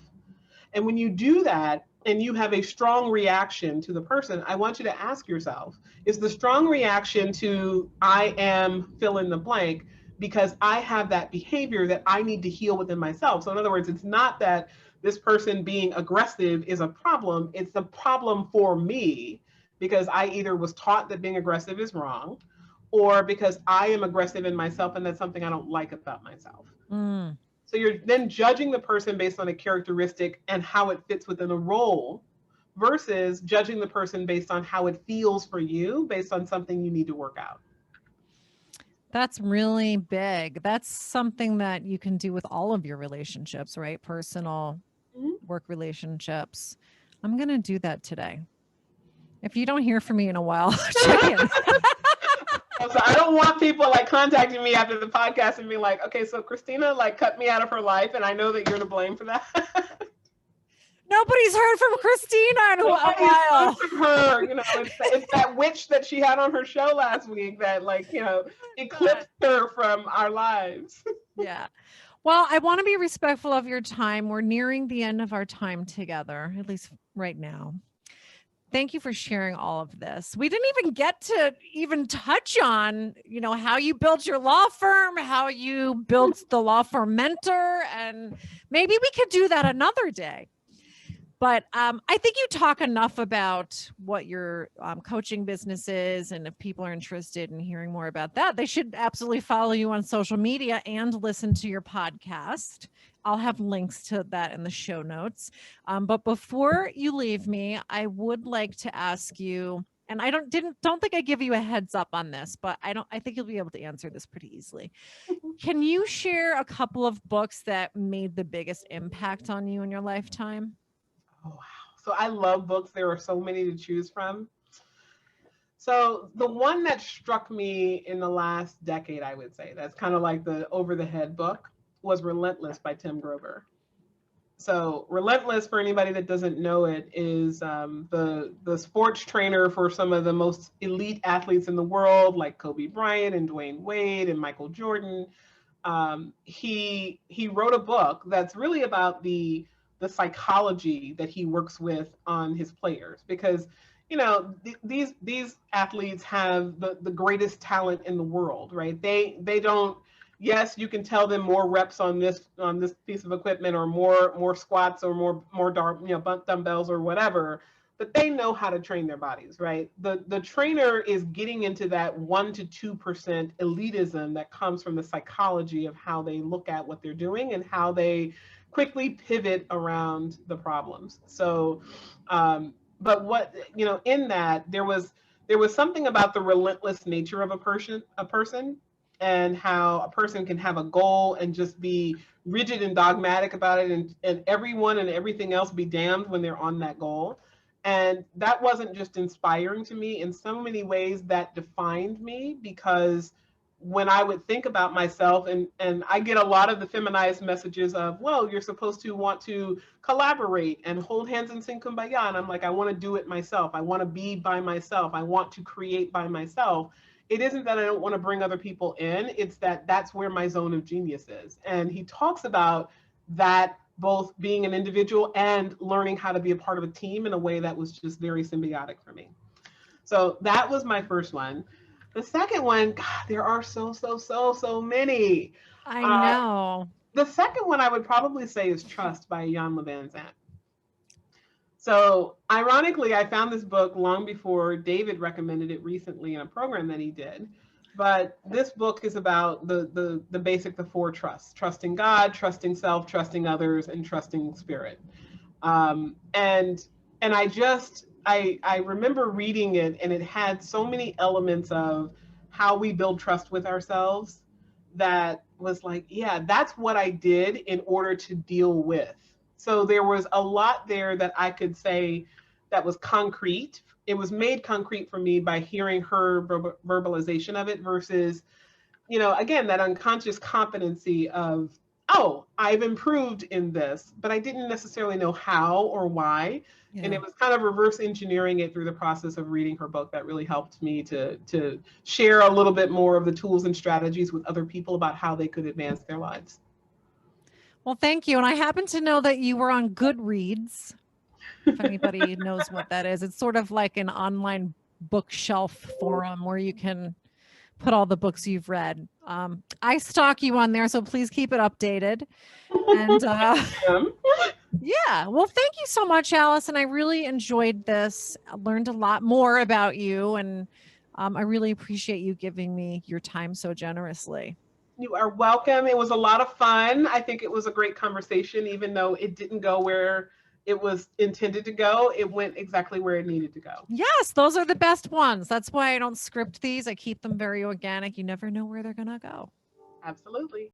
And when you do that and you have a strong reaction to the person, I want you to ask yourself, is the strong reaction to I am fill in the blank because I have that behavior that I need to heal within myself? So in other words, it's not that this person being aggressive is a problem. It's a problem for me because I either was taught that being aggressive is wrong, or because I am aggressive in myself and that's something I don't like about myself. So you're then judging the person based on a characteristic and how it fits within a role, versus judging the person based on how it feels for you, based on something you need to work out. That's really big. That's something that you can do with all of your relationships, right? Personal, work relationships. I'm going to do that today. If you don't hear from me in a while, check in. So I don't want people like contacting me after the podcast and being like, okay, so Christina like cut me out of her life and I know that you're to blame for that. Nobody's heard from Christina in a while. From her, it's that witch that she had on her show last week that eclipsed her from our lives. Yeah. Well, I want to be respectful of your time. We're nearing the end of our time together, at least right now. Thank you for sharing all of this. We didn't even get to even touch on, how you built your law firm, how you built the law firm mentor, and maybe we could do that another day. But I think you talk enough about what your coaching business is. And if people are interested in hearing more about that, they should absolutely follow you on social media and listen to your podcast. I'll have links to that in the show notes. But before you leave me, I would like to ask you, and I don't think I give you a heads up on this, but I think you'll be able to answer this pretty easily. Can you share a couple of books that made the biggest impact on you in your lifetime? Oh, wow. So I love books. There are so many to choose from. So the one that struck me in the last decade, I would say, that's kind of like the over the head book, was Relentless by Tim Grover. So Relentless, for anybody that doesn't know it, is the sports trainer for some of the most elite athletes in the world, like Kobe Bryant and Dwayne Wade and Michael Jordan. He wrote a book that's really about the psychology that he works with on his players, because these athletes have the greatest talent in the world, right? They don't, yes, you can tell them more reps on this piece of equipment, or more squats, or more dumbbells or whatever, but they know how to train their bodies, right? The trainer is getting into that 1% to 2% elitism that comes from the psychology of how they look at what they're doing and how they quickly pivot around the problems. So, but what, in that there was something about the relentless nature of a person, and how a person can have a goal and just be rigid and dogmatic about it, and everyone and everything else be damned when they're on that goal. And that wasn't just inspiring to me. In so many ways, that defined me, because when I would think about myself, and I get a lot of the feminized messages of, well, you're supposed to want to collaborate and hold hands and sing Kumbaya. And I'm like, I want to do it myself. I want to be by myself. I want to create by myself. It isn't that I don't want to bring other people in. It's that that's where my zone of genius is. And he talks about that, both being an individual and learning how to be a part of a team in a way that was just very symbiotic for me. So that was my first one. The second one, God, there are so many. I know. The second one I would probably say is Trust by Jan Van Zandt. So ironically, I found this book long before David recommended it recently in a program that he did. But this book is about the four trusts: trusting God, trusting self, trusting others, and trusting spirit. And I remember reading it, and it had so many elements of how we build trust with ourselves that was like, yeah, that's what I did in order to deal with. So there was a lot there that I could say that was concrete. It was made concrete for me by hearing her verbalization of it versus, again, that unconscious competency of, oh, I've improved in this, but I didn't necessarily know how or why. Yeah. And it was kind of reverse engineering it through the process of reading her book that really helped me to share a little bit more of the tools and strategies with other people about how they could advance their lives. Well, thank you. And I happen to know that you were on Goodreads. If anybody knows what that is, it's sort of like an online bookshelf forum where you can put all the books you've read. I stalk you on there, so please keep it updated. And yeah, well, thank you so much, Allison. I really enjoyed this. I learned a lot more about you, and I really appreciate you giving me your time so generously. You are welcome. It was a lot of fun. I think it was a great conversation, even though it didn't go where it was intended to go. It went exactly where it needed to go. Yes, those are the best ones. That's why I don't script these. I keep them very organic. You never know where they're going to go. Absolutely.